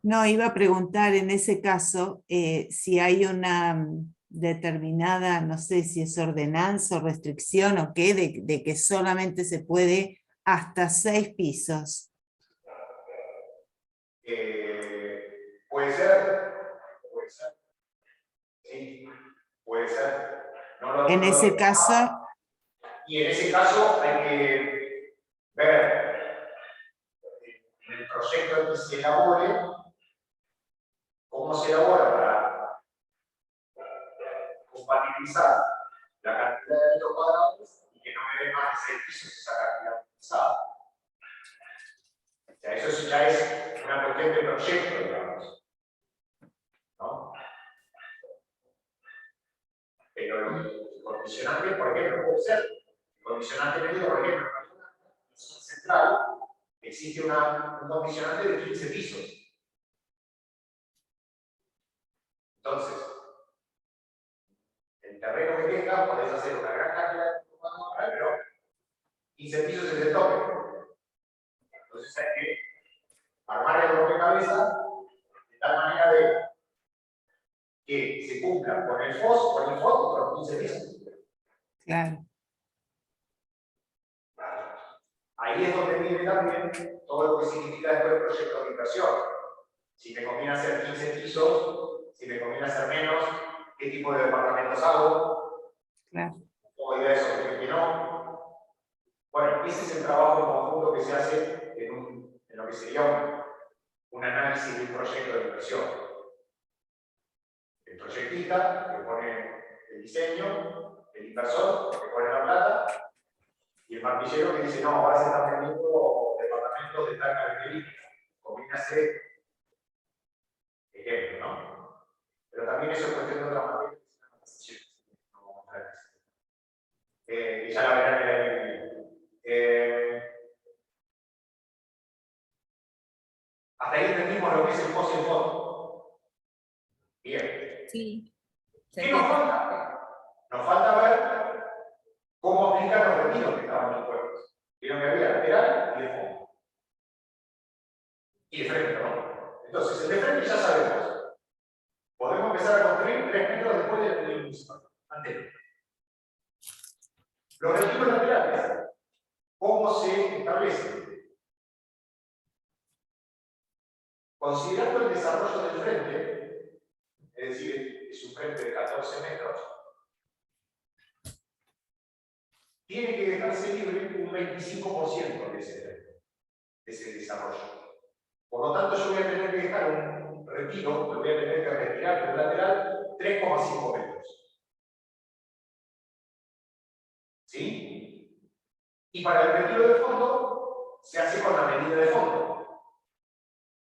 No, iba a preguntar en ese caso si hay una determinada, no sé si es ordenanza o restricción o qué, de que solamente se puede hasta 6 pisos. Puede ser. Sí, puede ser. En ese caso... Y en ese caso hay que ver en el proyecto que se elabore, cómo se elabora para compatibilizar la cantidad de metros cuadrados y que no me dé más de 6 pisos esa cantidad utilizada. O sea, eso ya es una cuestión de proyecto, digamos. ¿No? Pero el condicionante, por ejemplo, puede ser. El condicionante medio, por ejemplo, en una zona central existe un condicionante de 15 pisos. Entonces, el terreno que tenga, podés hacer una gran cantidad de cuadrados, pero 15 pisos es el tope. Entonces hay que armar el rompecabezas de tal manera de que se cumpla con el FOS, con el FOD, con los 15 pisos. Claro. Ahí es donde viene también todo lo que significa después el proyecto de inversión. Si me conviene hacer 15 pisos, si me conviene hacer menos, qué tipo de departamentos hago. Claro. ¿Cómo idea eso? ¿Que no? Bueno, ese es el trabajo en conjunto que se hace en lo que sería un análisis de un proyecto de inversión. El proyectista que pone el diseño, el inversor que pone la plata, y el martillero que dice, no, ahora se están vendiendo departamentos de tal característica. Conviene hacer ejemplo, ¿no? Pero también eso es cuestión de otra materia, que ya la verán en el año que viene. Hasta ahí entendimos lo que es el post y el fondo. Bien. Sí. ¿Qué nos falta? Nos falta ver cómo aplicar los retiros que estaban dispuestos. Vieron que había lateral y de fondo. Y de frente, ¿no? Entonces, el de frente ya sabemos. Podemos empezar a construir 3 metros después del nivel municipal. Anterior. Los retiros laterales, ¿cómo se establecen? Considerando el desarrollo del frente, es decir, es un frente de 14 metros, tiene que dejarse libre un 25% de ese frente, de ese desarrollo. Por lo tanto, yo voy a tener que dejar un retiro, lo voy a tener que retirar del lateral 3,5 metros. ¿Sí? Y para el retiro de fondo, se hace con la medida de fondo.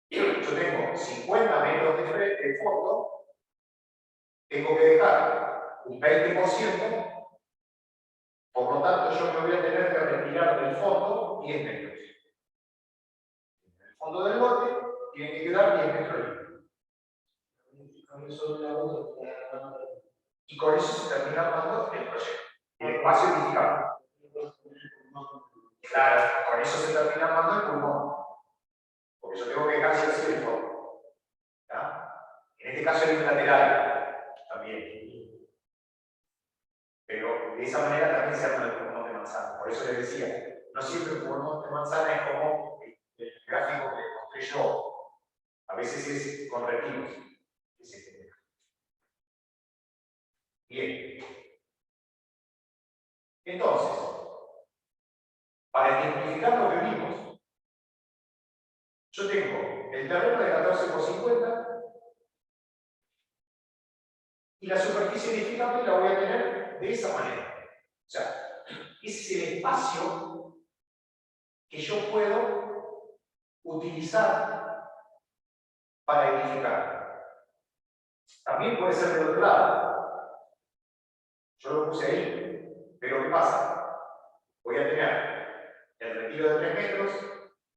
Yo tengo 50 metros de fondo, tengo que dejar un 20%, por lo tanto yo me voy a tener que retirar del fondo 10 metros. En el fondo del lote tiene que quedar 10 metros libres. Y con eso se termina armando el proyecto. El espacio edificable. Claro, con eso se termina armando el pulmón. Porque yo tengo que dejar así el fondo. ¿Ya? En este caso hay un lateral también. Pero de esa manera también se arma el pulmón de manzana. Por eso les decía, no siempre el pulmón de manzana es como el gráfico que mostré yo. A veces es con retiros. Bien. Entonces, para ejemplificar lo que vimos, yo tengo el terreno de 14 por 50 y la superficie edificable la voy a tener de esa manera. O sea, ese es el espacio que yo puedo utilizar para edificar. También puede ser del otro lado. Yo lo puse ahí. Pero ¿qué pasa? Voy a tener el retiro de 3 metros,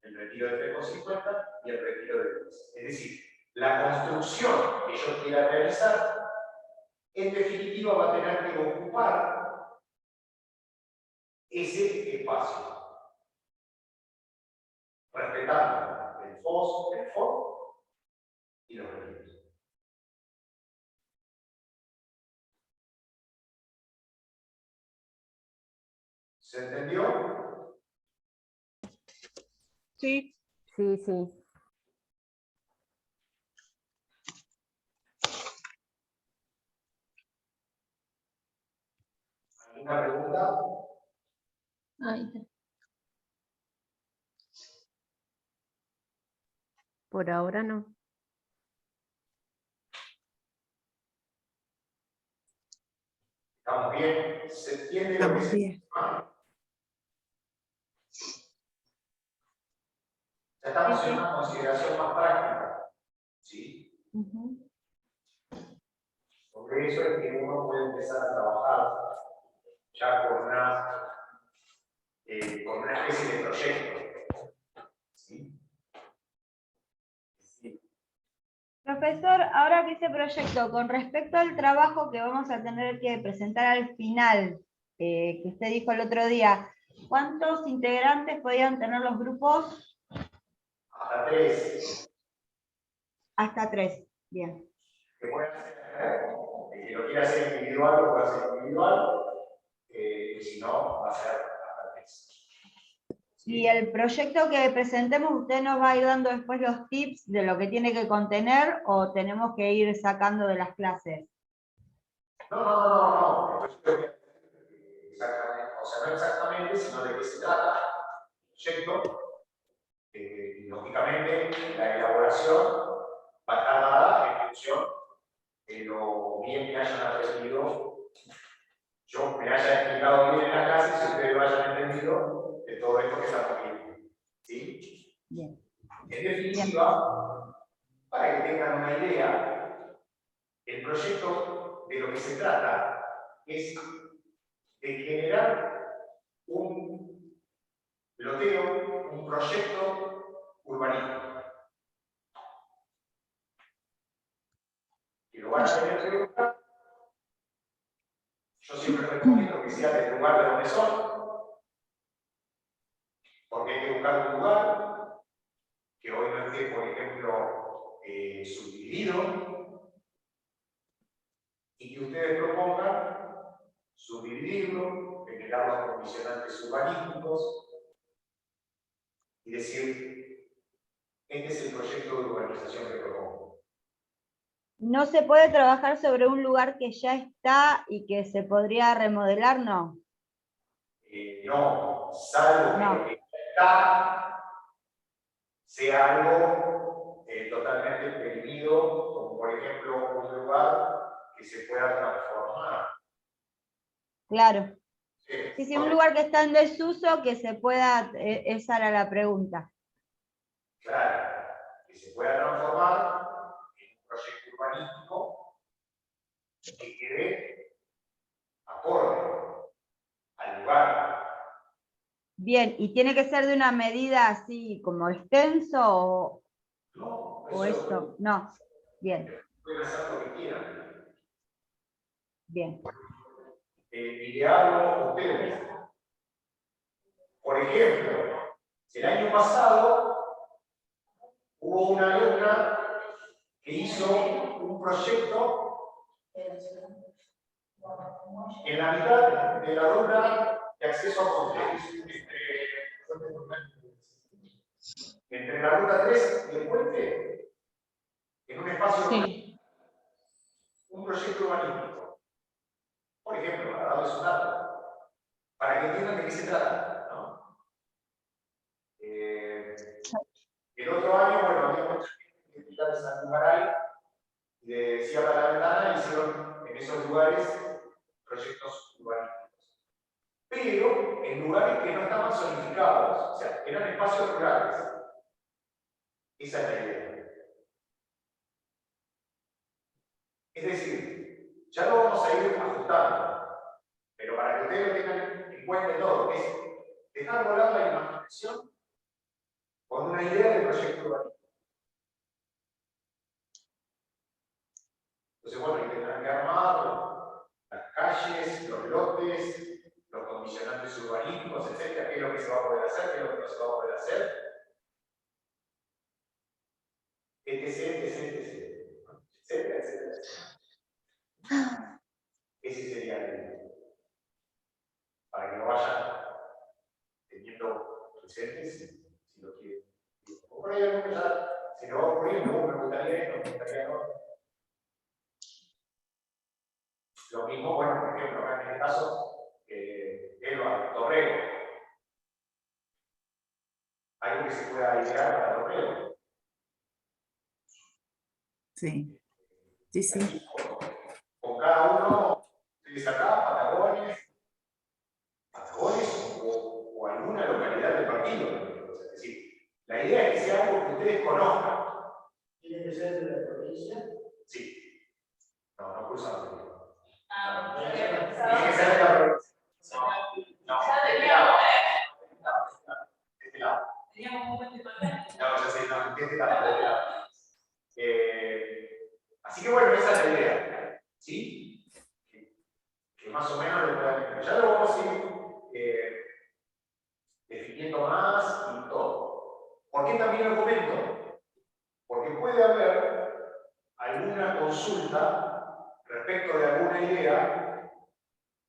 el retiro de 3,50 y el retiro de 3. Es decir, la construcción que yo quiera realizar, en definitiva va a tener que ocupar ese espacio. Respetando el FOS, el FOR y los retiros. ¿Se entendió? Sí. Sí, sí. ¿Alguna pregunta? Ahí está. Por ahora no. ¿Estamos bien? ¿Se entiende lo que Estamos se bien. Ya estamos en una consideración más práctica. ¿Sí? Porque eso es que uno puede empezar a trabajar ya con una especie de proyecto. ¿Sí? Sí. Profesor, ahora que ese proyecto, con respecto al trabajo que vamos a tener que presentar al final, que usted dijo el otro día, ¿cuántos integrantes podían tener los grupos? Hasta 3. Hasta 3. Bien. Que pueden hacer, el que lo quiera hacer individual, lo puede hacer individual, y si no, va a ser hasta 3. Y el proyecto que presentemos, ¿usted nos va a ir dando después los tips de lo que tiene que contener o tenemos que ir sacando de las clases? No. Exactamente, o sea, no exactamente, sino de qué se trata el proyecto. Y lógicamente, la elaboración va a estar dada en función de lo bien que hayan aprendido, yo me haya explicado bien en la clase, si ustedes lo hayan entendido de todo esto que estamos viendo. ¿Sí? Bien. En definitiva, para que tengan una idea, el proyecto de lo que se trata es de generar un loteo, un proyecto urbanístico. Y lo van a tener que buscar. Yo siempre recomiendo que sea del lugar de donde son, porque hay que buscar un lugar que hoy no esté, por ejemplo, subdividido, y que ustedes propongan subdividirlo, generar los condicionantes urbanísticos y decir, este es el proyecto de urbanización que propongo. ¿No se puede trabajar sobre un lugar que ya está y que se podría remodelar? No. No, salvo que lo que ya está sea algo totalmente permitido, como por ejemplo un lugar que se pueda transformar. Claro. Sí, Sí, un lugar que está en desuso que se pueda, esa era la pregunta. claro, que se pueda transformar en un proyecto urbanístico que quede acorde al lugar. Bien, ¿y tiene que ser de una medida así como extenso No, o esto? No. Bien, pueden hacer lo que quieran. bien. Y le hablo a ustedes. Por ejemplo, el año pasado hubo una alumna que hizo un proyecto en la mitad de la ruta de acceso a Monte, entre la ruta 3 y el puente, en un espacio, Sí. un proyecto urbanístico. Por ejemplo, para darles un dato, para que entiendan de qué se trata, ¿no? El otro año, bueno, había mucha gente que de San Lugaray y de Sierra de la Ventana hicieron en esos lugares proyectos urbanísticos. Pero en lugares que no estaban zonificados, o sea, eran espacios rurales. Esa es la idea. Es decir, ya lo vamos a ir ajustando, pero para que ustedes lo tengan en cuenta todo, es dejar volar la imaginación con una idea de proyecto urbanístico. Entonces, bueno, y tendrán que armar las calles, los lotes, los condicionantes urbanísticos, etcétera, qué es lo que se va a poder hacer, qué es lo que no se va a poder hacer, etcétera. Ese sería el, para que lo vayan teniendo presentes, si lo quieren. Por ahí algo que ya se le va ocurriendo, me gustaría esto, me gustaría lo otro. Lo mismo, bueno, por ejemplo, acá en este caso, Elba, Torrego. Algo que se pueda idear para Torrego. Sí, sí, sí. Con cada uno, ustedes acá, Patagones o alguna localidad del partido. Es decir, la idea es que sea algo que ustedes conozcan. ¿Tiene que ser de la provincia? Sí. No cruzamos. Ah, Tiene que ser de la provincia. No, de este lado. De este lado. Teníamos un buen departamento. No, ya sé, no, de este lado. Así que bueno, esa es la idea. ¿Sí? Que más o menos lo puedan. Ya lo vamos a ir definiendo más y todo. ¿Por qué también lo comento? Porque puede haber alguna consulta respecto de alguna idea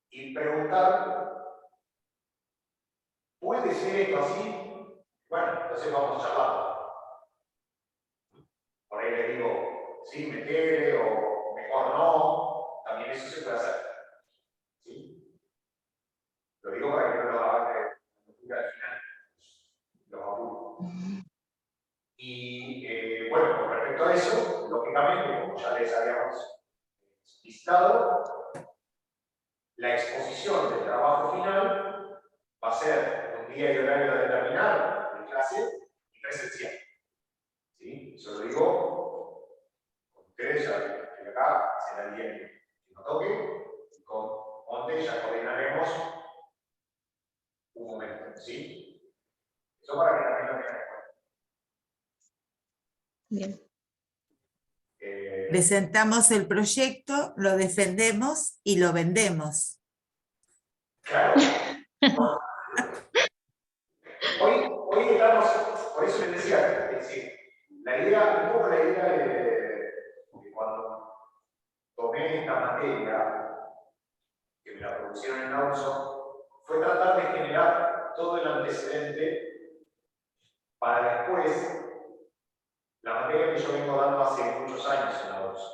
y preguntar, ¿puede ser esto así? Bueno, entonces vamos charlando. Por ahí le digo, sí, metele, o mejor no. También eso se puede hacer. ¿Sí? Lo digo para que no lo hagan al final. Los apuro. Y bueno, con respecto a eso, lógicamente, como ya les habíamos listado, la exposición del trabajo final va a ser un día y horario determinado de clase y presencial. ¿Sí? Eso lo digo con ustedes, ya que acá será el día que nos toque, y con Monte ya coordinaremos un momento. ¿Sí? Eso para que también lo tengan en cuenta. Bien. Presentamos el proyecto, lo defendemos y lo vendemos. Claro. Hoy estamos, por eso les decía, es decir, la idea, un poco la idea de cuando tomé esta materia, que me la propusieron en Lawson, fue tratar de generar todo el antecedente para después, la materia que yo vengo dando hace muchos años en Lawson,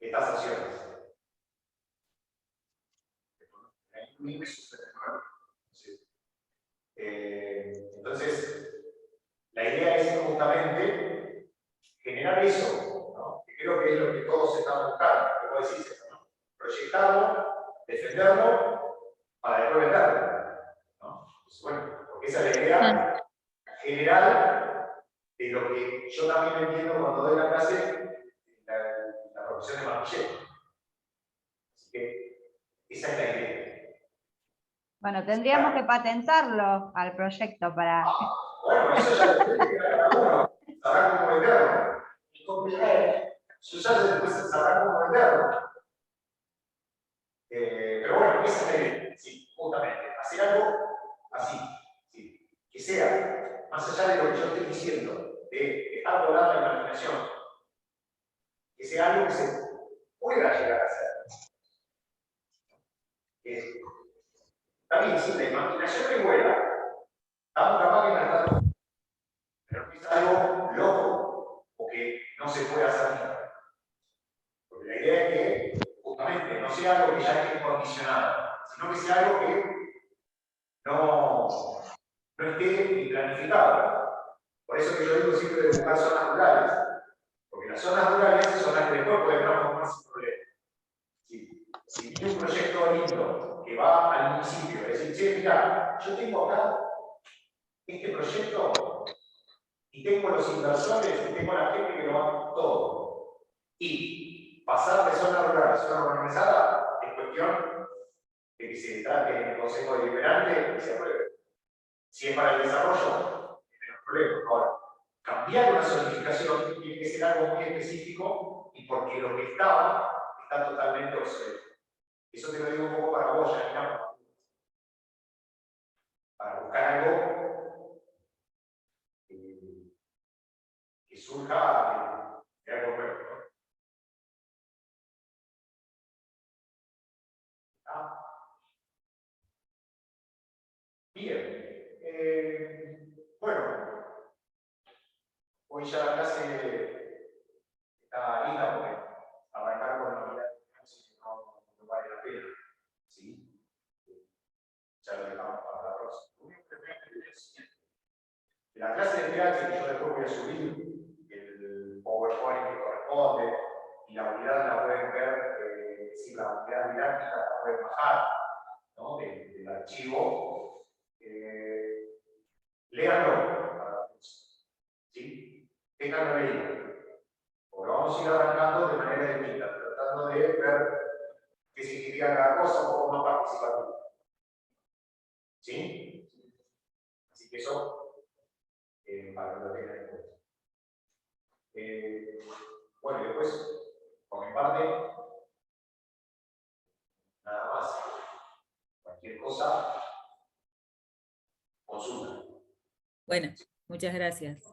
estas acciones. Entonces, la idea es justamente generar eso, ¿no? Que creo que es lo que todos están buscando, que vos decís eso, ¿no? Proyectarlo, defenderlo, para después venderlo, ¿no? Pues bueno, porque esa es la idea general de lo que yo también entiendo cuando doy la clase, la profesión de martillero. Así que esa es la idea. Bueno, tendríamos que patentarlo al proyecto para... Bueno, eso ya depende de cada uno. Sabrá cómo venderlo. Yo ya después sabrá cómo venderlo. Pero bueno, esa es la idea. Sí, justamente. Hacer algo así. Sí. Que sea, más allá de lo que yo estoy diciendo, de dejar volar la imaginación, que sea algo que se pueda llegar a hacer. También, sí, la imaginación que vuela, estamos capaz que la estamos, pero no es algo loco o que no se puede hacer nunca. Porque la idea es que justamente no sea algo que ya esté condicionado, sino que sea algo que no esté planificado. Por eso que yo digo siempre de buscar zonas rurales, porque las zonas rurales son las que después pueden transformarse sin problema. Si tiene un proyecto lindo que va al municipio, es decir, che, mira, yo tengo acá este proyecto y tengo los inversores y tengo la gente que lo va todo. Y pasar de zona rural a zona urbanizada es cuestión de que se trate en el Consejo Deliberante y se apruebe. Si es para el desarrollo, es menos problema. Ahora, cambiar una zonificación tiene que ser algo muy específico y porque lo que estaba está totalmente obsoleto. Eso te lo digo un poco para vos, ya, para buscar algo que surja de algo nuevo, ¿no? ¿Ah? Bien. Bueno, hoy ya la clase está linda porque arrancar con la unidad no vale la pena. ¿Sí? Ya lo dejamos para la próxima. En la clase de PH que yo después voy a subir, el PowerPoint que corresponde, y la unidad la pueden ver, si la unidad didáctica la pueden bajar, ¿no? Del archivo. Léanlo para la próxima. ¿Sí? Ténganlo leído. Porque vamos a ir arrancando de manera distinta, tratando de ver qué significa cada cosa un poco más participativa. ¿Sí? Así que eso, para que lo tengan en cuenta. Bueno, y después, por mi parte, nada más. Cualquier cosa, consulta. Bueno, muchas gracias.